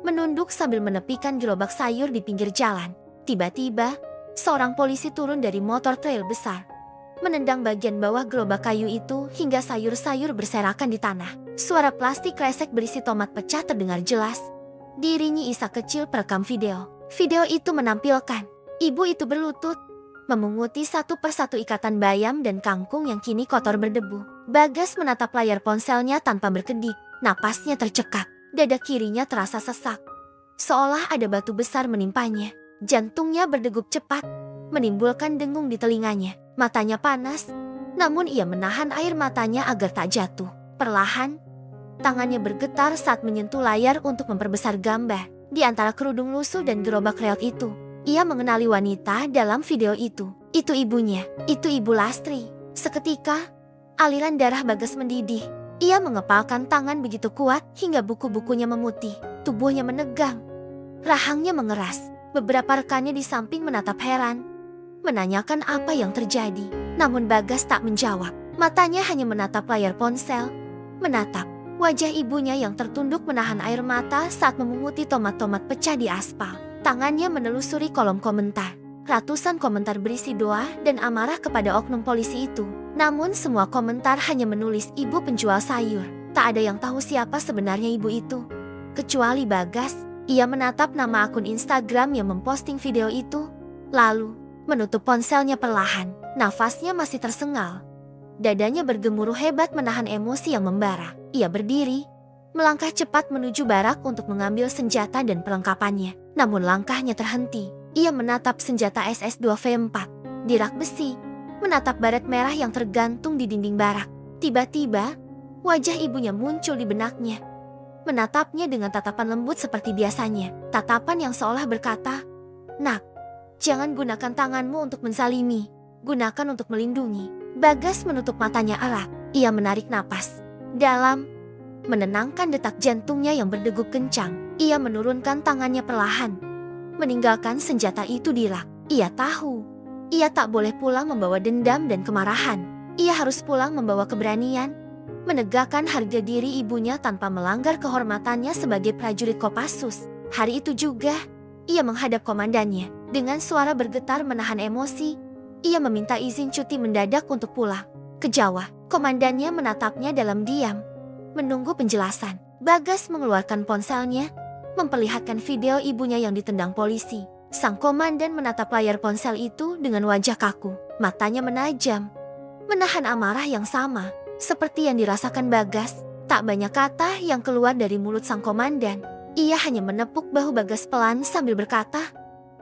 menunduk sambil menepikan gerobak sayur di pinggir jalan. Tiba-tiba, seorang polisi turun dari motor trail besar, menendang bagian bawah gerobak kayu itu hingga sayur-sayur berserakan di tanah. Suara plastik kresek berisi tomat pecah terdengar jelas. Diiringi isak kecil perekam video. Video itu menampilkan ibu itu berlutut, memunguti satu persatu ikatan bayam dan kangkung yang kini kotor berdebu. Bagas menatap layar ponselnya tanpa berkedip. Napasnya tercekat. Dada kirinya terasa sesak, seolah ada batu besar menimpanya. Jantungnya berdegup cepat, menimbulkan dengung di telinganya. Matanya panas, namun ia menahan air matanya agar tak jatuh. Perlahan, tangannya bergetar saat menyentuh layar untuk memperbesar gambar. Di antara kerudung lusuh dan gerobak reot itu, ia mengenali wanita dalam video itu. Itu ibunya, itu Ibu Lastri. Seketika, aliran darah Bagas mendidih. Ia mengepalkan tangan begitu kuat hingga buku-bukunya memutih. Tubuhnya menegang, rahangnya mengeras. Beberapa rekannya di samping menatap heran, menanyakan apa yang terjadi. Namun Bagas tak menjawab. Matanya hanya menatap layar ponsel, menatap wajah ibunya yang tertunduk menahan air mata saat memunguti tomat-tomat pecah di aspal. Tangannya menelusuri kolom komentar. Ratusan komentar berisi doa dan amarah kepada oknum polisi itu. Namun semua komentar hanya menulis ibu penjual sayur. Tak ada yang tahu siapa sebenarnya ibu itu, kecuali Bagas. Ia menatap nama akun Instagram yang memposting video itu, lalu menutup ponselnya perlahan. Nafasnya masih tersengal. Dadanya bergemuruh hebat menahan emosi yang membara. Ia berdiri, melangkah cepat menuju barak untuk mengambil senjata dan perlengkapannya. Namun langkahnya terhenti. Ia menatap senjata SS-2V4 di rak besi, menatap baret merah yang tergantung di dinding barak. Tiba-tiba, wajah ibunya muncul di benaknya. Menatapnya dengan tatapan lembut seperti biasanya. Tatapan yang seolah berkata, "Nak, jangan gunakan tanganmu untuk menzalimi. Gunakan untuk melindungi." Bagas menutup matanya erat. Ia menarik napas dalam, menenangkan detak jantungnya yang berdegup kencang. Ia menurunkan tangannya perlahan, meninggalkan senjata itu di rak. Ia tahu, ia tak boleh pulang membawa dendam dan kemarahan. Ia harus pulang membawa keberanian, menegakkan harga diri ibunya tanpa melanggar kehormatannya sebagai prajurit Kopassus. Hari itu juga, ia menghadap komandannya. Dengan suara bergetar menahan emosi, ia meminta izin cuti mendadak untuk pulang ke Jawa. Komandannya menatapnya dalam diam, menunggu penjelasan. Bagas mengeluarkan ponselnya, memperlihatkan video ibunya yang ditendang polisi. Sang komandan menatap layar ponsel itu dengan wajah kaku. Matanya menajam, menahan amarah yang sama seperti yang dirasakan Bagas. Tak banyak kata yang keluar dari mulut sang komandan. Ia hanya menepuk bahu Bagas pelan sambil berkata,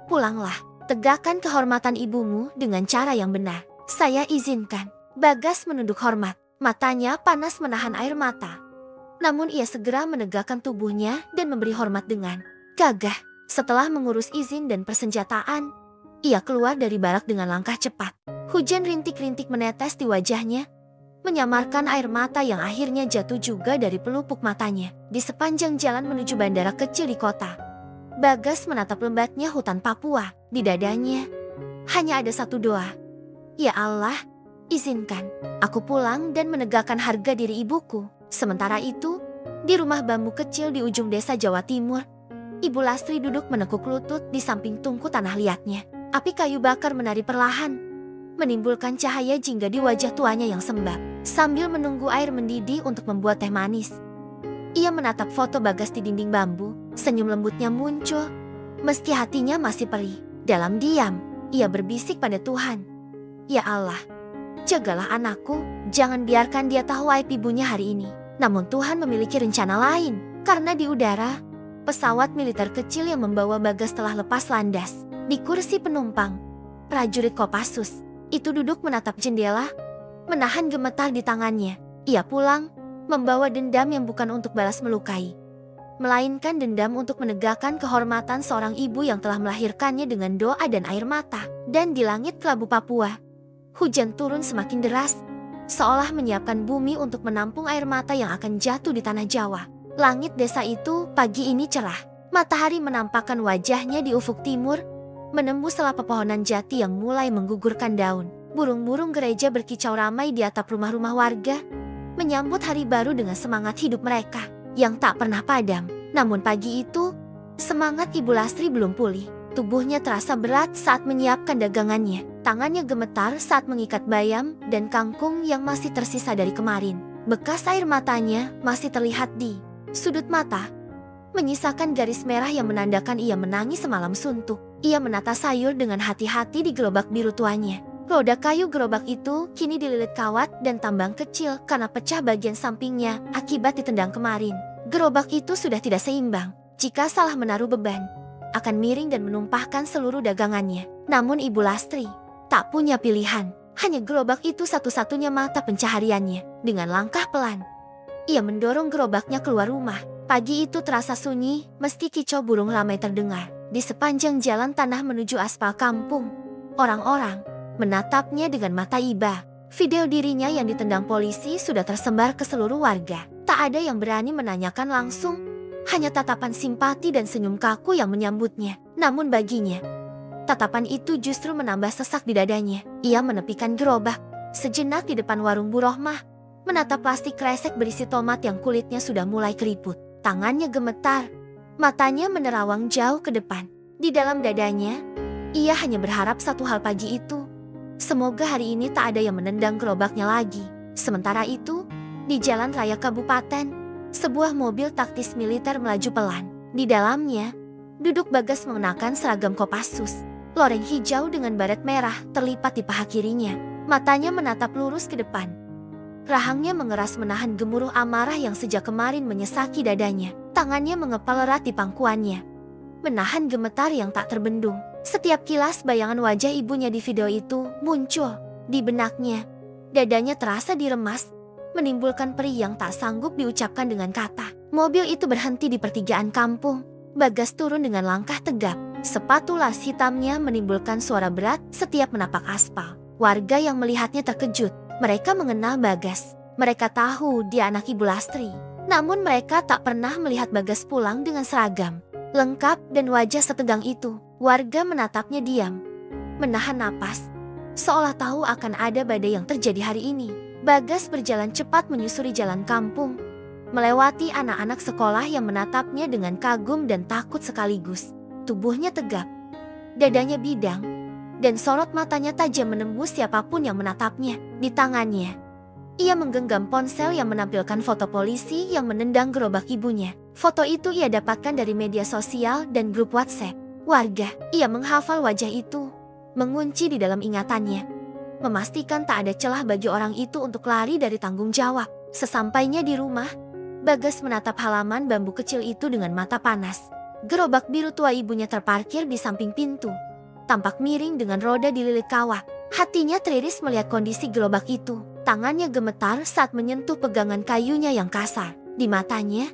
"Pulanglah. Tegakkan kehormatan ibumu dengan cara yang benar. Saya izinkan." Bagas menunduk hormat. Matanya panas menahan air mata. Namun ia segera menegakkan tubuhnya dan memberi hormat dengan gagah. Setelah mengurus izin dan persenjataan, ia keluar dari barak dengan langkah cepat. Hujan rintik-rintik menetes di wajahnya, menyamarkan air mata yang akhirnya jatuh juga dari pelupuk matanya. Di sepanjang jalan menuju bandara kecil di kota, Bagas menatap lembatnya hutan Papua. Di dadanya hanya ada satu doa. "Ya Allah, izinkan aku pulang dan menegakkan harga diri ibuku." Sementara itu, di rumah bambu kecil di ujung desa Jawa Timur, Ibu Lastri duduk menekuk lutut di samping tungku tanah liatnya. Api kayu bakar menari perlahan, menimbulkan cahaya jingga di wajah tuanya yang sembab. Sambil menunggu air mendidih untuk membuat teh manis, ia menatap foto Bagas di dinding bambu. Senyum lembutnya muncul, meski hatinya masih perih. Dalam diam, ia berbisik pada Tuhan, "Ya Allah, jagalah anakku, jangan biarkan dia tahu aib ibunya hari ini." Namun Tuhan memiliki rencana lain. Karena di udara, pesawat militer kecil yang membawa Bagas telah lepas landas. Di kursi penumpang, prajurit Kopassus itu duduk menatap jendela, menahan gemetar di tangannya. Ia pulang membawa dendam yang bukan untuk balas melukai, melainkan dendam untuk menegakkan kehormatan seorang ibu yang telah melahirkannya dengan doa dan air mata. Dan di langit kelabu Papua, hujan turun semakin deras, seolah menyiapkan bumi untuk menampung air mata yang akan jatuh di tanah Jawa. Langit desa itu pagi ini cerah. Matahari menampakkan wajahnya di ufuk timur, menembus sela pepohonan jati yang mulai menggugurkan daun. Burung-burung gereja berkicau ramai di atap rumah-rumah warga, menyambut hari baru dengan semangat hidup mereka yang tak pernah padam. Namun pagi itu, semangat Ibu Lastri belum pulih. Tubuhnya terasa berat saat menyiapkan dagangannya. Tangannya gemetar saat mengikat bayam dan kangkung yang masih tersisa dari kemarin. Bekas air matanya masih terlihat di sudut mata, menyisakan garis merah yang menandakan ia menangis semalam suntuk. Ia menata sayur dengan hati-hati di gerobak biru tuanya. Roda kayu gerobak itu kini dililit kawat dan tambang kecil karena pecah bagian sampingnya akibat ditendang kemarin. Gerobak itu sudah tidak seimbang. Jika salah menaruh beban, akan miring dan menumpahkan seluruh dagangannya. Namun Ibu Lastri tak punya pilihan. Hanya gerobak itu satu-satunya mata pencahariannya. Dengan langkah pelan, ia mendorong gerobaknya keluar rumah. Pagi itu terasa sunyi, meski kicau burung ramai terdengar. Di sepanjang jalan tanah menuju aspal kampung, orang-orang menatapnya dengan mata iba. Video dirinya yang ditendang polisi sudah tersebar ke seluruh warga. Tak ada yang berani menanyakan langsung. Hanya tatapan simpati dan senyum kaku yang menyambutnya. Namun baginya, tatapan itu justru menambah sesak di dadanya. Ia menepikan gerobak sejenak di depan warung Bu Rohmah, menatap plastik kresek berisi tomat yang kulitnya sudah mulai keriput. Tangannya gemetar, matanya menerawang jauh ke depan. Di dalam dadanya, ia hanya berharap satu hal pagi itu. Semoga hari ini tak ada yang menendang gerobaknya lagi. Sementara itu, di jalan raya kabupaten, sebuah mobil taktis militer melaju pelan. Di dalamnya, duduk Bagas mengenakan seragam Kopassus. Loreng hijau dengan baret merah terlipat di paha kirinya. Matanya menatap lurus ke depan. Rahangnya mengeras menahan gemuruh amarah yang sejak kemarin menyesaki dadanya. Tangannya mengepal erat di pangkuannya, menahan gemetar yang tak terbendung. Setiap kilas bayangan wajah ibunya di video itu muncul di benaknya. Dadanya terasa diremas, menimbulkan perih yang tak sanggup diucapkan dengan kata. Mobil itu berhenti di pertigaan kampung. Bagas turun dengan langkah tegap. Sepatu las hitamnya menimbulkan suara berat setiap menapak aspal. Warga yang melihatnya terkejut. Mereka mengenal Bagas. Mereka tahu dia anak Ibu Lastri. Namun mereka tak pernah melihat Bagas pulang dengan seragam lengkap dan wajah setegang itu. Warga menatapnya diam, menahan napas, seolah tahu akan ada badai yang terjadi hari ini. Bagas berjalan cepat menyusuri jalan kampung, melewati anak-anak sekolah yang menatapnya dengan kagum dan takut sekaligus. Tubuhnya tegap, dadanya bidang, dan sorot matanya tajam menembus siapapun yang menatapnya. Di tangannya, ia menggenggam ponsel yang menampilkan foto polisi yang menendang gerobak ibunya. Foto itu ia dapatkan dari media sosial dan grup WhatsApp warga. Ia menghafal wajah itu, mengunci di dalam ingatannya, memastikan tak ada celah bagi orang itu untuk lari dari tanggung jawab. Sesampainya di rumah, Bagas menatap halaman bambu kecil itu dengan mata panas. Gerobak biru tua ibunya terparkir di samping pintu, tampak miring dengan roda dililit kawat. Hatinya teriris melihat kondisi gerobak itu. Tangannya gemetar saat menyentuh pegangan kayunya yang kasar. Di matanya,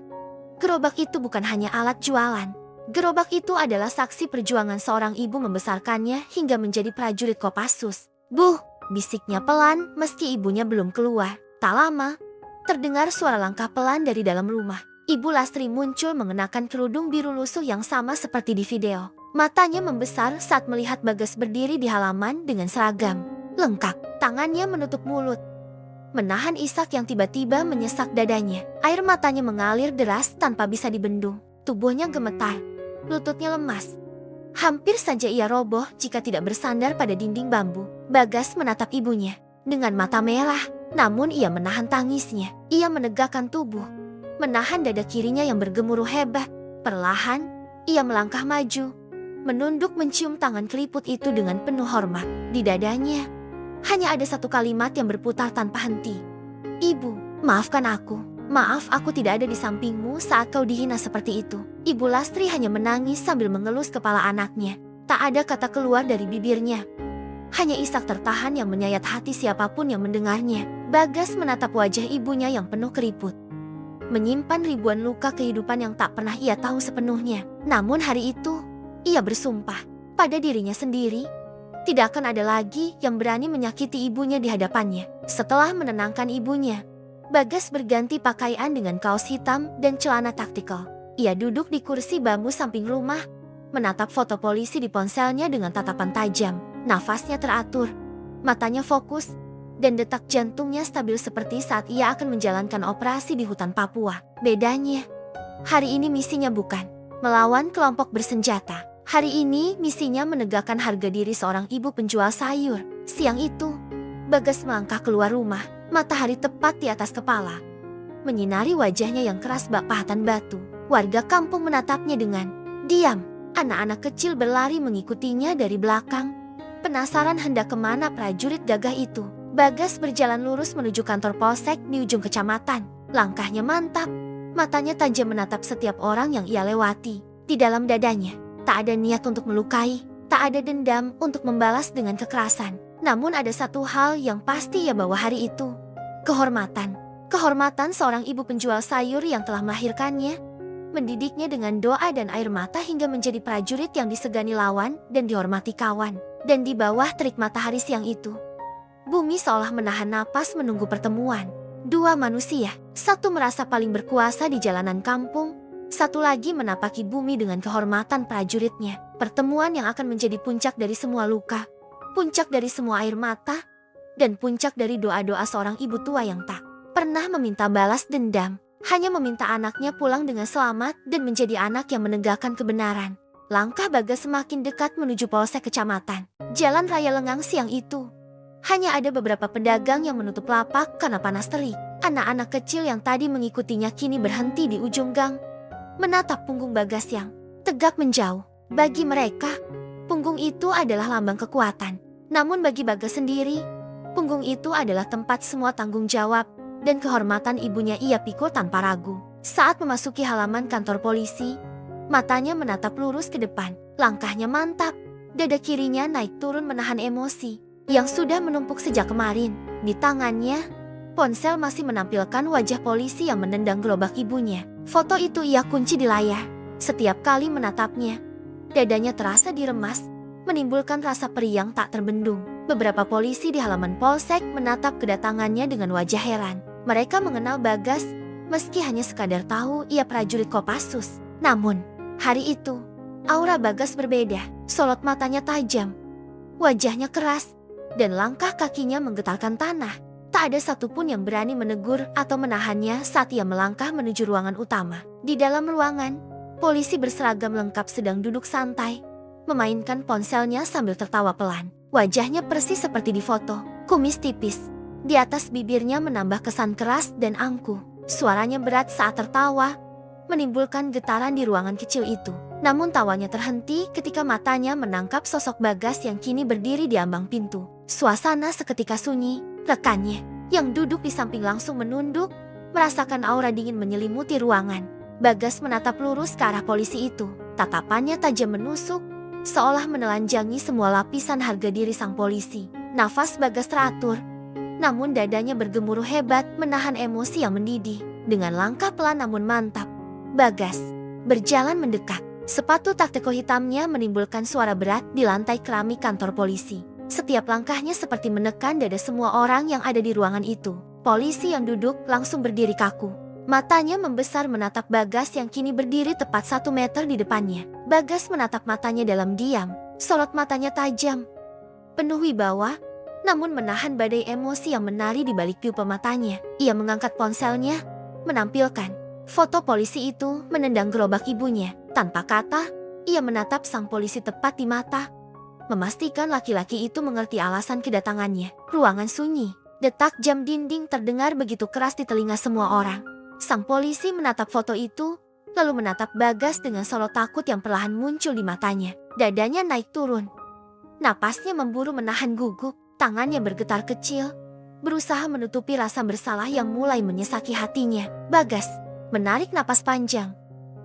gerobak itu bukan hanya alat jualan. Gerobak itu adalah saksi perjuangan seorang ibu membesarkannya hingga menjadi prajurit Kopassus. "Bu," bisiknya pelan meski ibunya belum keluar. Tak lama, terdengar suara langkah pelan dari dalam rumah. Ibu Lastri muncul mengenakan kerudung biru lusuh yang sama seperti di video. Matanya membesar saat melihat Bagas berdiri di halaman dengan seragam lengkap. Tangannya menutup mulut, menahan isak yang tiba-tiba menyesak dadanya. Air matanya mengalir deras tanpa bisa dibendung. Tubuhnya gemetar, lututnya lemas. Hampir saja ia roboh jika tidak bersandar pada dinding bambu. Bagas menatap ibunya dengan mata merah, namun ia menahan tangisnya. Ia menegakkan tubuh, menahan dada kirinya yang bergemuruh hebat. Perlahan, ia melangkah maju, menunduk mencium tangan keriput itu dengan penuh hormat. Di dadanya, hanya ada satu kalimat yang berputar tanpa henti. "Ibu, maafkan aku. Maaf aku tidak ada di sampingmu saat kau dihina seperti itu." Ibu Lastri hanya menangis sambil mengelus kepala anaknya. Tak ada kata keluar dari bibirnya. Hanya isak tertahan yang menyayat hati siapapun yang mendengarnya. Bagas menatap wajah ibunya yang penuh keriput, menyimpan ribuan luka kehidupan yang tak pernah ia tahu sepenuhnya. Namun hari itu, ia bersumpah pada dirinya sendiri, tidak akan ada lagi yang berani menyakiti ibunya di hadapannya. Setelah menenangkan ibunya, Bagas berganti pakaian dengan kaos hitam dan celana taktikal. Ia duduk di kursi bambu samping rumah, menatap foto polisi di ponselnya dengan tatapan tajam. Nafasnya teratur, Matanya fokus, dan detak jantungnya stabil seperti saat ia akan menjalankan operasi di hutan Papua. Bedanya, hari ini misinya bukan melawan kelompok bersenjata. Hari ini misinya menegakkan harga diri seorang ibu penjual sayur. Siang itu, Bagas melangkah keluar rumah, matahari tepat di atas kepala, menyinari wajahnya yang keras bak pahatan batu. Warga kampung menatapnya dengan diam. Anak-anak kecil berlari mengikutinya dari belakang, penasaran hendak kemana prajurit gagah itu. Bagas berjalan lurus menuju kantor polsek di ujung kecamatan. Langkahnya mantap, matanya tajam menatap setiap orang yang ia lewati. Di dalam dadanya, tak ada niat untuk melukai, tak ada dendam untuk membalas dengan kekerasan. Namun ada satu hal yang pasti ia bawa hari itu. Kehormatan. Kehormatan seorang ibu penjual sayur yang telah melahirkannya, mendidiknya dengan doa dan air mata hingga menjadi prajurit yang disegani lawan dan dihormati kawan. Dan di bawah terik matahari siang itu, bumi seolah menahan napas menunggu pertemuan. Dua manusia, satu merasa paling berkuasa di jalanan kampung, satu lagi menapaki bumi dengan kehormatan prajuritnya. Pertemuan yang akan menjadi puncak dari semua luka, puncak dari semua air mata, dan puncak dari doa-doa seorang ibu tua yang tak pernah meminta balas dendam, hanya meminta anaknya pulang dengan selamat dan menjadi anak yang menegakkan kebenaran. Langkah Bagas semakin dekat menuju polsek kecamatan. Jalan raya lengang siang itu. Hanya ada beberapa pedagang yang menutup lapak karena panas terik. Anak-anak kecil yang tadi mengikutinya kini berhenti di ujung gang, menatap punggung Bagas yang tegak menjauh. Bagi mereka, punggung itu adalah lambang kekuatan. Namun bagi Bagas sendiri, punggung itu adalah tempat semua tanggung jawab dan kehormatan ibunya ia pikul tanpa ragu. Saat memasuki halaman kantor polisi, matanya menatap lurus ke depan. Langkahnya mantap, dada kirinya naik turun menahan emosi yang sudah menumpuk sejak kemarin. Di tangannya, ponsel masih menampilkan wajah polisi yang menendang gerobak ibunya. Foto itu ia kunci di layar. Setiap kali menatapnya, dadanya terasa diremas, menimbulkan rasa perih yang tak terbendung. Beberapa polisi di halaman polsek menatap kedatangannya dengan wajah heran. Mereka mengenal Bagas, meski hanya sekadar tahu ia prajurit Kopassus. Namun, hari itu, aura Bagas berbeda. Sorot matanya tajam, wajahnya keras, dan langkah kakinya menggetarkan tanah. Tak ada satupun yang berani menegur atau menahannya saat ia melangkah menuju ruangan utama. Di dalam ruangan, polisi berseragam lengkap sedang duduk santai, memainkan ponselnya sambil tertawa pelan. Wajahnya persis seperti di foto, kumis tipis. Di atas bibirnya menambah kesan keras dan angkuh. Suaranya berat saat tertawa, menimbulkan getaran di ruangan kecil itu. Namun tawanya terhenti ketika matanya menangkap sosok Bagas yang kini berdiri di ambang pintu. Suasana seketika sunyi. Rekannya yang duduk di samping langsung menunduk, merasakan aura dingin menyelimuti ruangan. Bagas menatap lurus ke arah polisi itu. Tatapannya tajam menusuk, seolah menelanjangi semua lapisan harga diri sang polisi. Nafas Bagas teratur, namun dadanya bergemuruh hebat menahan emosi yang mendidih. Dengan langkah pelan namun mantap, Bagas berjalan mendekat. Sepatu taktiko hitamnya menimbulkan suara berat di lantai keramik kantor polisi. Setiap langkahnya seperti menekan dada semua orang yang ada di ruangan itu. Polisi yang duduk langsung berdiri kaku. Matanya membesar menatap Bagas yang kini berdiri tepat 1 meter di depannya. Bagas menatap matanya dalam diam. Sorot matanya tajam, penuh wibawa, namun menahan badai emosi yang menari di balik pupil matanya. Ia mengangkat ponselnya, menampilkan foto polisi itu menendang gerobak ibunya. Tanpa kata, ia menatap sang polisi tepat di mata, memastikan laki-laki itu mengerti alasan kedatangannya. Ruangan sunyi, detak jam dinding terdengar begitu keras di telinga semua orang. Sang polisi menatap foto itu, lalu menatap Bagas dengan sorot takut yang perlahan muncul di matanya. Dadanya naik turun, napasnya memburu menahan gugup, tangannya bergetar kecil, berusaha menutupi rasa bersalah yang mulai menyesaki hatinya. Bagas menarik napas panjang,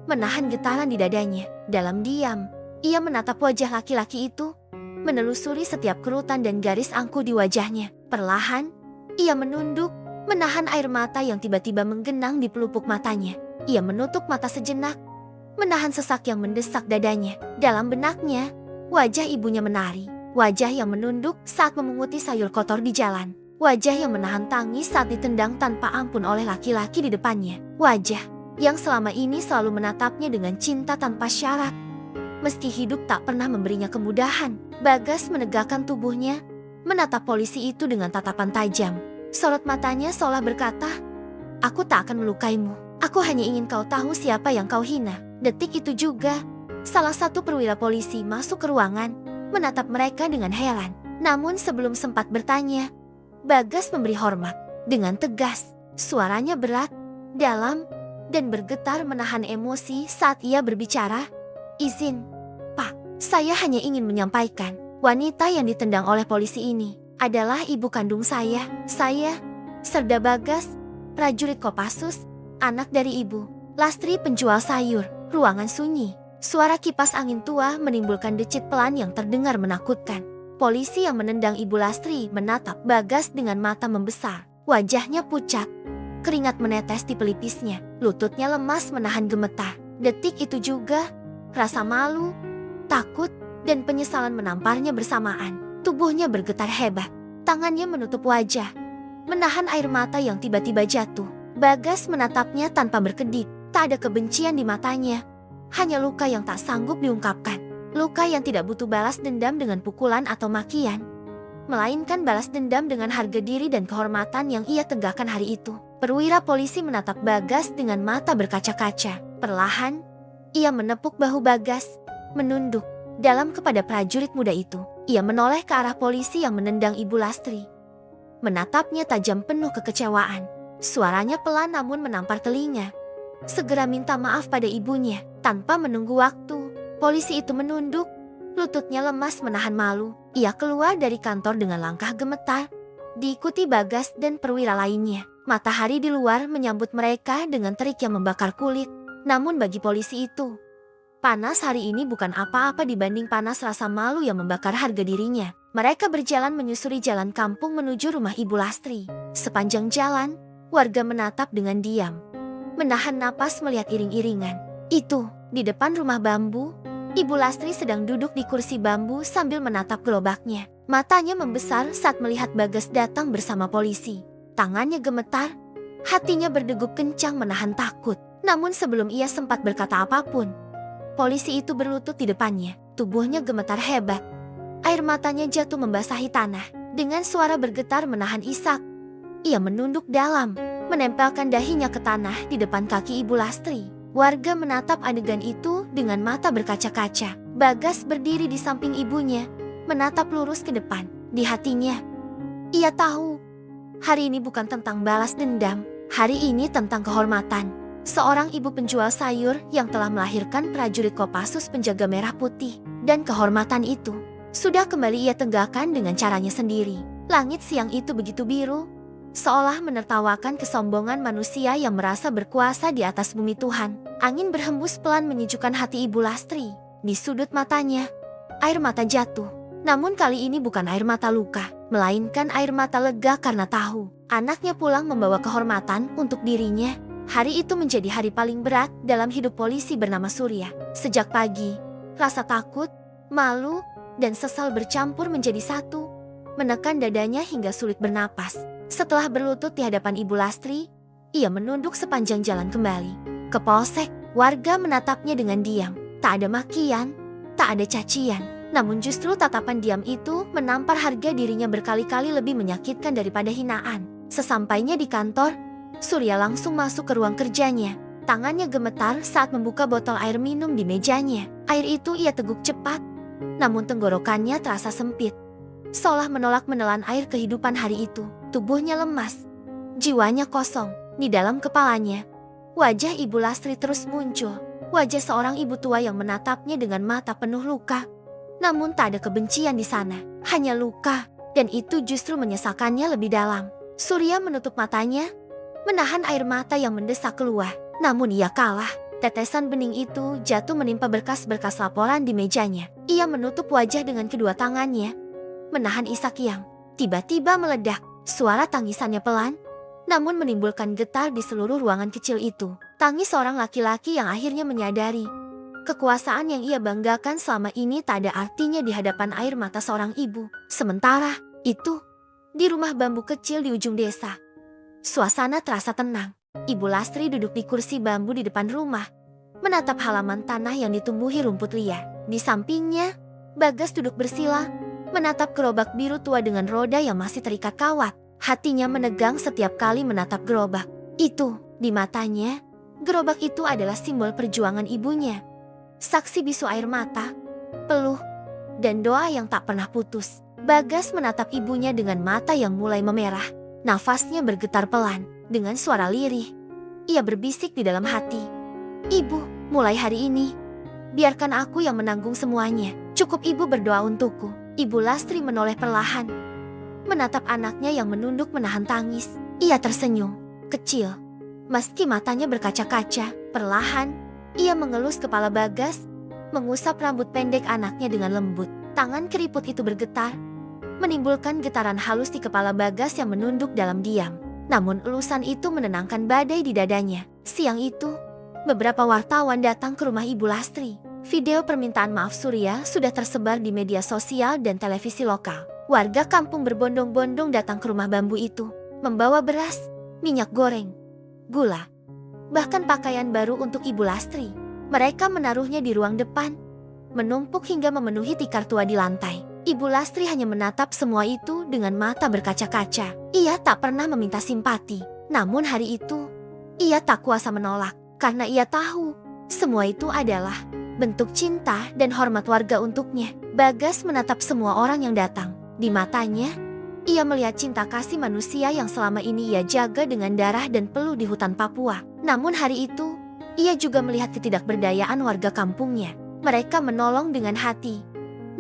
menahan getaran di dadanya. Dalam diam, ia menatap wajah laki-laki itu, menelusuri setiap kerutan dan garis angkuh di wajahnya. Perlahan, ia menunduk, menahan air mata yang tiba-tiba menggenang di pelupuk matanya. Ia menutup mata sejenak, menahan sesak yang mendesak dadanya. Dalam benaknya, wajah ibunya menari. Wajah yang menunduk saat memunguti sayur kotor di jalan. Wajah yang menahan tangis saat ditendang tanpa ampun oleh laki-laki di depannya. Wajah yang selama ini selalu menatapnya dengan cinta tanpa syarat, meski hidup tak pernah memberinya kemudahan. Bagas menegakkan tubuhnya, menatap polisi itu dengan tatapan tajam. Sorot matanya seolah berkata, "Aku tak akan melukaimu. Aku hanya ingin kau tahu siapa yang kau hina." Detik itu juga, salah satu perwira polisi masuk ke ruangan, menatap mereka dengan heran. Namun sebelum sempat bertanya, Bagas memberi hormat. Dengan tegas, suaranya berat, dalam, dan bergetar menahan emosi saat ia berbicara. "Izin, Pak, saya hanya ingin menyampaikan, wanita yang ditendang oleh polisi ini adalah ibu kandung saya. Saya, Serda Bagas, prajurit Kopassus, anak dari Ibu Lastri penjual sayur." Ruangan sunyi. Suara kipas angin tua menimbulkan decit pelan yang terdengar menakutkan. Polisi yang menendang Ibu Lastri menatap Bagas dengan mata membesar. Wajahnya pucat. Keringat menetes di pelipisnya. Lututnya lemas menahan gemetar. Detik itu juga, rasa malu, takut, dan penyesalan menamparnya bersamaan. Tubuhnya bergetar hebat. Tangannya menutup wajah, menahan air mata yang tiba-tiba jatuh. Bagas menatapnya tanpa berkedip. Tak ada kebencian di matanya. Hanya luka yang tak sanggup diungkapkan. Luka yang tidak butuh balas dendam dengan pukulan atau makian, melainkan balas dendam dengan harga diri dan kehormatan yang ia tegakkan hari itu. Perwira polisi menatap Bagas dengan mata berkaca-kaca. Perlahan, ia menepuk bahu Bagas, menunduk dalam kepada prajurit muda itu. Ia menoleh ke arah polisi yang menendang Ibu Lastri. Menatapnya tajam penuh kekecewaan. Suaranya pelan namun menampar telinga. Segera minta maaf pada ibunya. Tanpa menunggu waktu, polisi itu menunduk, lututnya lemas menahan malu. Ia keluar dari kantor dengan langkah gemetar, diikuti Bagas dan perwira lainnya. Matahari di luar menyambut mereka dengan terik yang membakar kulit. Namun bagi polisi itu, panas hari ini bukan apa-apa dibanding panas rasa malu yang membakar harga dirinya. Mereka berjalan menyusuri jalan kampung menuju rumah Ibu Lastri. Sepanjang jalan, warga menatap dengan diam, menahan napas melihat iring-iringan. Itu, di depan rumah bambu, Ibu Lastri sedang duduk di kursi bambu sambil menatap gerobaknya. Matanya membesar saat melihat Bagas datang bersama polisi. Tangannya gemetar, hatinya berdegup kencang menahan takut. Namun sebelum ia sempat berkata apapun, polisi itu berlutut di depannya. Tubuhnya gemetar hebat. Air matanya jatuh membasahi tanah. Dengan suara bergetar menahan isak, ia menunduk dalam, menempelkan dahinya ke tanah di depan kaki Ibu Lastri. Warga menatap adegan itu dengan mata berkaca-kaca. Bagas berdiri di samping ibunya, menatap lurus ke depan. Di hatinya, ia tahu, hari ini bukan tentang balas dendam. Hari ini tentang kehormatan. Seorang ibu penjual sayur yang telah melahirkan prajurit Kopassus penjaga merah putih. Dan kehormatan itu sudah kembali ia tegakkan dengan caranya sendiri. Langit siang itu begitu biru, seolah menertawakan kesombongan manusia yang merasa berkuasa di atas bumi Tuhan. Angin berhembus pelan menyejukkan hati Ibu Lastri. Di sudut matanya, air mata jatuh. Namun kali ini bukan air mata luka, melainkan air mata lega karena tahu anaknya pulang membawa kehormatan untuk dirinya. Hari itu menjadi hari paling berat dalam hidup polisi bernama Surya. Sejak pagi, rasa takut, malu, dan sesal bercampur menjadi satu, menekan dadanya hingga sulit bernapas. Setelah berlutut di hadapan Ibu Lastri, ia menunduk sepanjang jalan kembali. Ke polsek, warga menatapnya dengan diam. Tak ada makian, tak ada cacian. Namun justru tatapan diam itu menampar harga dirinya berkali-kali lebih menyakitkan daripada hinaan. Sesampainya di kantor, Surya langsung masuk ke ruang kerjanya. Tangannya gemetar saat membuka botol air minum di mejanya. Air itu ia teguk cepat, namun tenggorokannya terasa sempit, seolah menolak menelan air kehidupan hari itu. Tubuhnya lemas, jiwanya kosong. Di dalam kepalanya, wajah Ibu Lastri terus muncul. Wajah seorang ibu tua yang menatapnya dengan mata penuh luka. Namun tak ada kebencian di sana, hanya luka. Dan itu justru menyesakannya lebih dalam. Surya menutup matanya, menahan air mata yang mendesak keluar. Namun ia kalah. Tetesan bening itu jatuh menimpa berkas-berkas laporan di mejanya. Ia menutup wajah dengan kedua tangannya, menahan isak yang tiba-tiba meledak. Suara tangisannya pelan, namun menimbulkan getar di seluruh ruangan kecil itu. Tangis seorang laki-laki yang akhirnya menyadari kekuasaan yang ia banggakan selama ini tak ada artinya di hadapan air mata seorang ibu. Sementara itu, di rumah bambu kecil di ujung desa, suasana terasa tenang. Ibu Lastri duduk di kursi bambu di depan rumah, menatap halaman tanah yang ditumbuhi rumput liar. Di sampingnya, Bagas duduk bersila, menatap gerobak biru tua dengan roda yang masih terikat kawat. Hatinya menegang setiap kali menatap gerobak itu. Di matanya, gerobak itu adalah simbol perjuangan ibunya. Saksi bisu air mata, peluh, dan doa yang tak pernah putus. Bagas menatap ibunya dengan mata yang mulai memerah. Nafasnya bergetar pelan. Dengan suara lirih, ia berbisik di dalam hati. "Ibu, mulai hari ini, biarkan aku yang menanggung semuanya. Cukup ibu berdoa untukku." Ibu Lastri menoleh perlahan, menatap anaknya yang menunduk menahan tangis. Ia tersenyum, kecil. Meski matanya berkaca-kaca, perlahan, ia mengelus kepala Bagas, mengusap rambut pendek anaknya dengan lembut. Tangan keriput itu bergetar, menimbulkan getaran halus di kepala Bagas yang menunduk dalam diam. Namun elusan itu menenangkan badai di dadanya. Siang itu, beberapa wartawan datang ke rumah Ibu Lastri. Video permintaan maaf Surya sudah tersebar di media sosial dan televisi lokal. Warga kampung berbondong-bondong datang ke rumah bambu itu, membawa beras, minyak goreng, gula, bahkan pakaian baru untuk Ibu Lastri. Mereka menaruhnya di ruang depan, menumpuk hingga memenuhi tikar tua di lantai. Ibu Lastri hanya menatap semua itu dengan mata berkaca-kaca. Ia tak pernah meminta simpati. Namun hari itu, ia tak kuasa menolak. Karena ia tahu, semua itu adalah bentuk cinta dan hormat warga untuknya. Bagas menatap semua orang yang datang. Di matanya, ia melihat cinta kasih manusia yang selama ini ia jaga dengan darah dan peluh di hutan Papua. Namun hari itu, ia juga melihat ketidakberdayaan warga kampungnya. Mereka menolong dengan hati,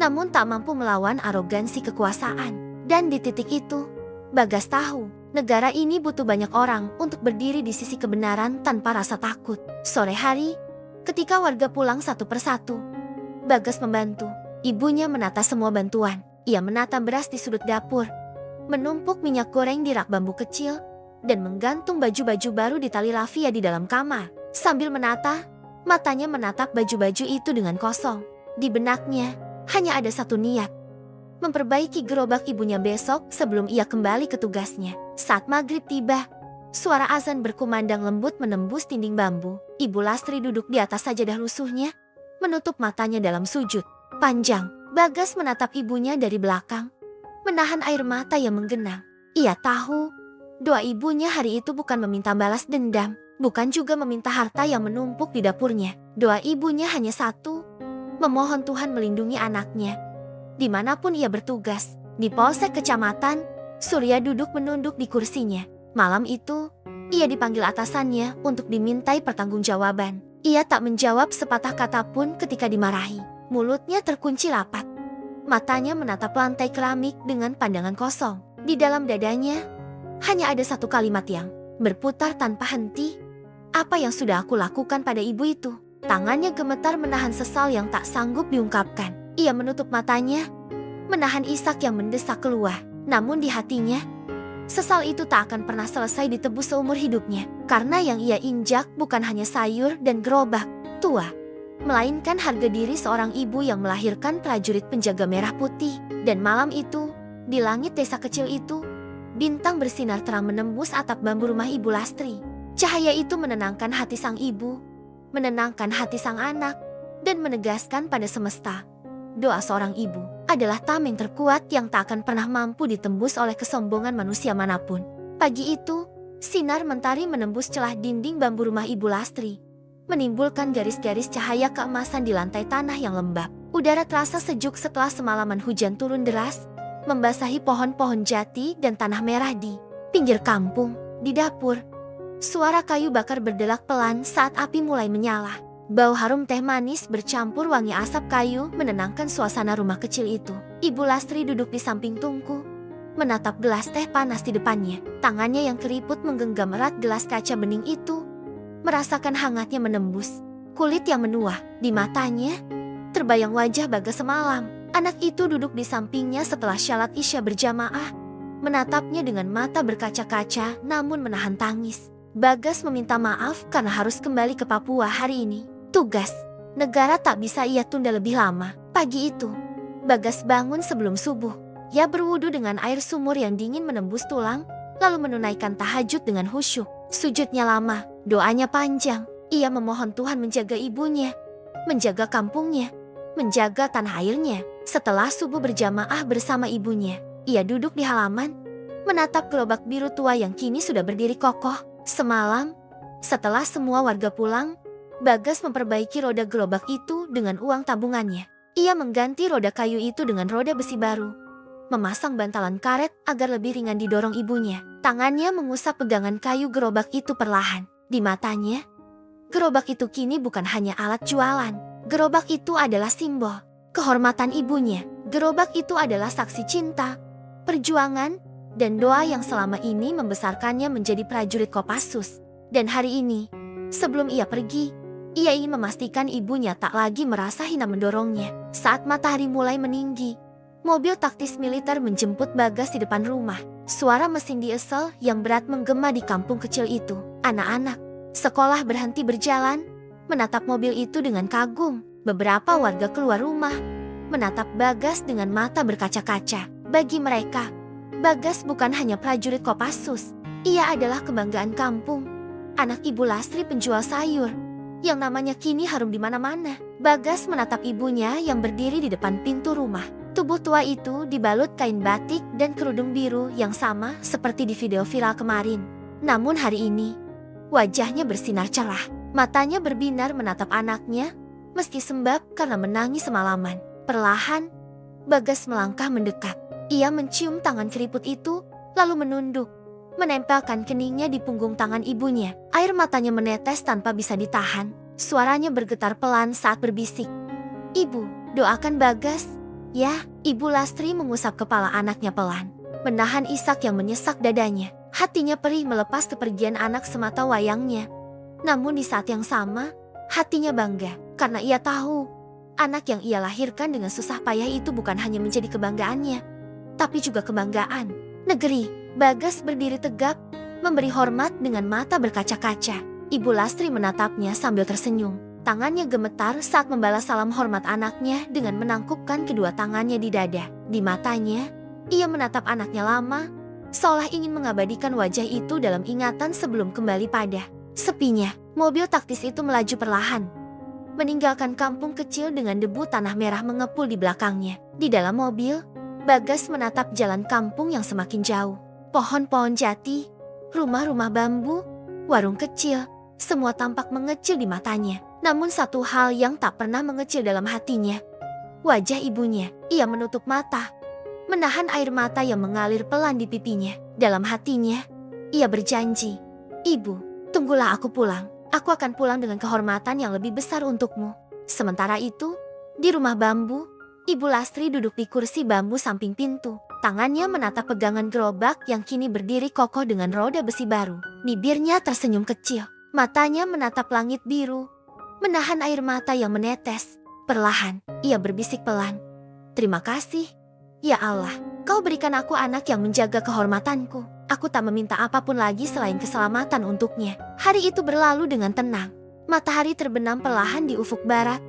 namun tak mampu melawan arogansi kekuasaan. Dan di titik itu, Bagas tahu, negara ini butuh banyak orang untuk berdiri di sisi kebenaran tanpa rasa takut. Sore hari, ketika warga pulang satu persatu, Bagas membantu. Ibunya menata semua bantuan. Ia menata beras di sudut dapur, menumpuk minyak goreng di rak bambu kecil, dan menggantung baju-baju baru di tali rafia di dalam kamar. Sambil menata, matanya menatap baju-baju itu dengan kosong. Di benaknya, hanya ada satu niat, memperbaiki gerobak ibunya besok sebelum ia kembali ke tugasnya. Saat maghrib tiba, suara azan berkumandang lembut menembus dinding bambu. Ibu Lastri duduk di atas sajadah lusuhnya, menutup matanya dalam sujud panjang. Bagas menatap ibunya dari belakang, menahan air mata yang menggenang. Ia tahu, doa ibunya hari itu bukan meminta balas dendam, bukan juga meminta harta yang menumpuk di dapurnya. Doa ibunya hanya satu, memohon Tuhan melindungi anaknya dimanapun ia bertugas. Di polsek kecamatan, Surya duduk menunduk di kursinya. Malam itu, ia dipanggil atasannya untuk dimintai pertanggungjawaban. Ia tak menjawab sepatah kata pun ketika dimarahi. Mulutnya terkunci rapat. Matanya menatap lantai keramik dengan pandangan kosong. Di dalam dadanya, hanya ada satu kalimat yang berputar tanpa henti. "Apa yang sudah aku lakukan pada ibu itu?" Tangannya gemetar menahan sesal yang tak sanggup diungkapkan. Ia menutup matanya, menahan isak yang mendesak keluar. Namun di hatinya, sesal itu tak akan pernah selesai ditebus seumur hidupnya. Karena yang ia injak bukan hanya sayur dan gerobak tua, melainkan harga diri seorang ibu yang melahirkan prajurit penjaga merah putih. Dan malam itu, di langit desa kecil itu, bintang bersinar terang menembus atap bambu rumah Ibu Lastri. Cahaya itu menenangkan hati sang ibu, menenangkan hati sang anak, dan menegaskan pada semesta, doa seorang ibu adalah tameng terkuat yang tak akan pernah mampu ditembus oleh kesombongan manusia manapun. Pagi itu, sinar mentari menembus celah dinding bambu rumah Ibu Lastri, menimbulkan garis-garis cahaya keemasan di lantai tanah yang lembab. Udara terasa sejuk setelah semalaman hujan turun deras, membasahi pohon-pohon jati dan tanah merah di pinggir kampung. Di dapur, suara kayu bakar berdelak pelan saat api mulai menyala. Bau harum teh manis bercampur wangi asap kayu menenangkan suasana rumah kecil itu. Ibu Lastri duduk di samping tungku, menatap gelas teh panas di depannya. Tangannya yang keriput menggenggam erat gelas kaca bening itu, merasakan hangatnya menembus kulit yang menua. Di matanya, terbayang wajah Bagas semalam. Anak itu duduk di sampingnya setelah syalat Isya berjamaah, menatapnya dengan mata berkaca-kaca namun menahan tangis. Bagas meminta maaf karena harus kembali ke Papua hari ini. Tugas negara tak bisa ia tunda lebih lama. Pagi itu, Bagas bangun sebelum subuh. Ia berwudu dengan air sumur yang dingin menembus tulang, lalu menunaikan tahajud dengan khusyuk. Sujudnya lama, doanya panjang. Ia memohon Tuhan menjaga ibunya, menjaga kampungnya, menjaga tanah airnya. Setelah subuh berjamaah bersama ibunya, ia duduk di halaman, menatap gerobak biru tua yang kini sudah berdiri kokoh. Semalam, setelah semua warga pulang, Bagas memperbaiki roda gerobak itu dengan uang tabungannya. Ia mengganti roda kayu itu dengan roda besi baru, memasang bantalan karet agar lebih ringan didorong ibunya. Tangannya mengusap pegangan kayu gerobak itu perlahan. Di matanya, gerobak itu kini bukan hanya alat jualan. Gerobak itu adalah simbol kehormatan ibunya. Gerobak itu adalah saksi cinta, perjuangan, dan doa yang selama ini membesarkannya menjadi prajurit Kopassus. Dan hari ini, sebelum ia pergi, ia ingin memastikan ibunya tak lagi merasa hina mendorongnya. Saat matahari mulai meninggi, mobil taktis militer menjemput Bagas di depan rumah. Suara mesin diesel yang berat menggema di kampung kecil itu. Anak-anak sekolah berhenti berjalan, menatap mobil itu dengan kagum. Beberapa warga keluar rumah, menatap Bagas dengan mata berkaca-kaca. Bagi mereka, Bagas bukan hanya prajurit Kopassus, ia adalah kebanggaan kampung. Anak Ibu Lastri penjual sayur, yang namanya kini harum di mana-mana. Bagas menatap ibunya yang berdiri di depan pintu rumah. Tubuh tua itu dibalut kain batik dan kerudung biru yang sama seperti di video viral kemarin. Namun hari ini, wajahnya bersinar cerah. Matanya berbinar menatap anaknya, meski sembab karena menangis semalaman. Perlahan, Bagas melangkah mendekat. Ia mencium tangan keriput itu, lalu menunduk, menempelkan keningnya di punggung tangan ibunya. Air matanya menetes tanpa bisa ditahan. Suaranya bergetar pelan saat berbisik, "Ibu, doakan Bagas." "Ya." Ibu Lastri mengusap kepala anaknya pelan, menahan isak yang menyesak dadanya. Hatinya perih melepas kepergian anak semata wayangnya. Namun di saat yang sama, hatinya bangga, karena ia tahu, anak yang ia lahirkan dengan susah payah itu bukan hanya menjadi kebanggaannya, tapi juga kebanggaan negeri. Bagas berdiri tegap, memberi hormat dengan mata berkaca-kaca. Ibu Lastri menatapnya sambil tersenyum. Tangannya gemetar saat membalas salam hormat anaknya dengan menangkupkan kedua tangannya di dada. Di matanya, ia menatap anaknya lama, seolah ingin mengabadikan wajah itu dalam ingatan sebelum kembali pada sepinya. Mobil taktis itu melaju perlahan, meninggalkan kampung kecil dengan debu tanah merah mengepul di belakangnya. Di dalam mobil, Bagas menatap jalan kampung yang semakin jauh. Pohon-pohon jati, rumah-rumah bambu, warung kecil, semua tampak mengecil di matanya. Namun satu hal yang tak pernah mengecil dalam hatinya, wajah ibunya. Ia menutup mata, menahan air mata yang mengalir pelan di pipinya. Dalam hatinya, ia berjanji, "Ibu, tunggulah aku pulang. Aku akan pulang dengan kehormatan yang lebih besar untukmu." Sementara itu, di rumah bambu, Ibu Lastri duduk di kursi bambu samping pintu. Tangannya menatap pegangan gerobak yang kini berdiri kokoh dengan roda besi baru. Bibirnya tersenyum kecil, matanya menatap langit biru, menahan air mata yang menetes. Perlahan, ia berbisik pelan, "Terima kasih, ya Allah. Kau berikan aku anak yang menjaga kehormatanku. Aku tak meminta apapun lagi selain keselamatan untuknya." Hari itu berlalu dengan tenang. Matahari terbenam perlahan di ufuk barat,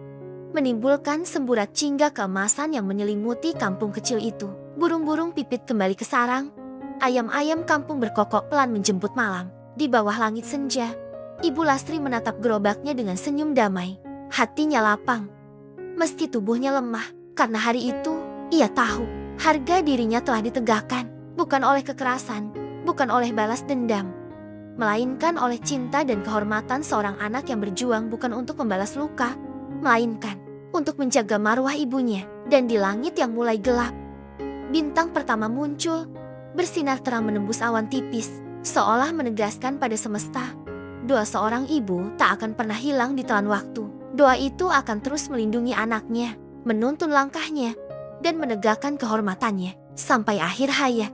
menimbulkan semburat cingga keemasan yang menyelimuti kampung kecil itu. Burung-burung pipit kembali ke sarang, ayam-ayam kampung berkokok pelan menjemput malam. Di bawah langit senja, Ibu Lastri menatap gerobaknya dengan senyum damai. Hatinya lapang, meski tubuhnya lemah, karena hari itu ia tahu harga dirinya telah ditegakkan, bukan oleh kekerasan, bukan oleh balas dendam, melainkan oleh cinta dan kehormatan seorang anak yang berjuang bukan untuk membalas luka, melainkan untuk menjaga marwah ibunya. Dan di langit yang mulai gelap, bintang pertama muncul, bersinar terang menembus awan tipis, seolah menegaskan pada semesta, doa seorang ibu tak akan pernah hilang di telan waktu. Doa itu akan terus melindungi anaknya, menuntun langkahnya, dan menegakkan kehormatannya sampai akhir hayat.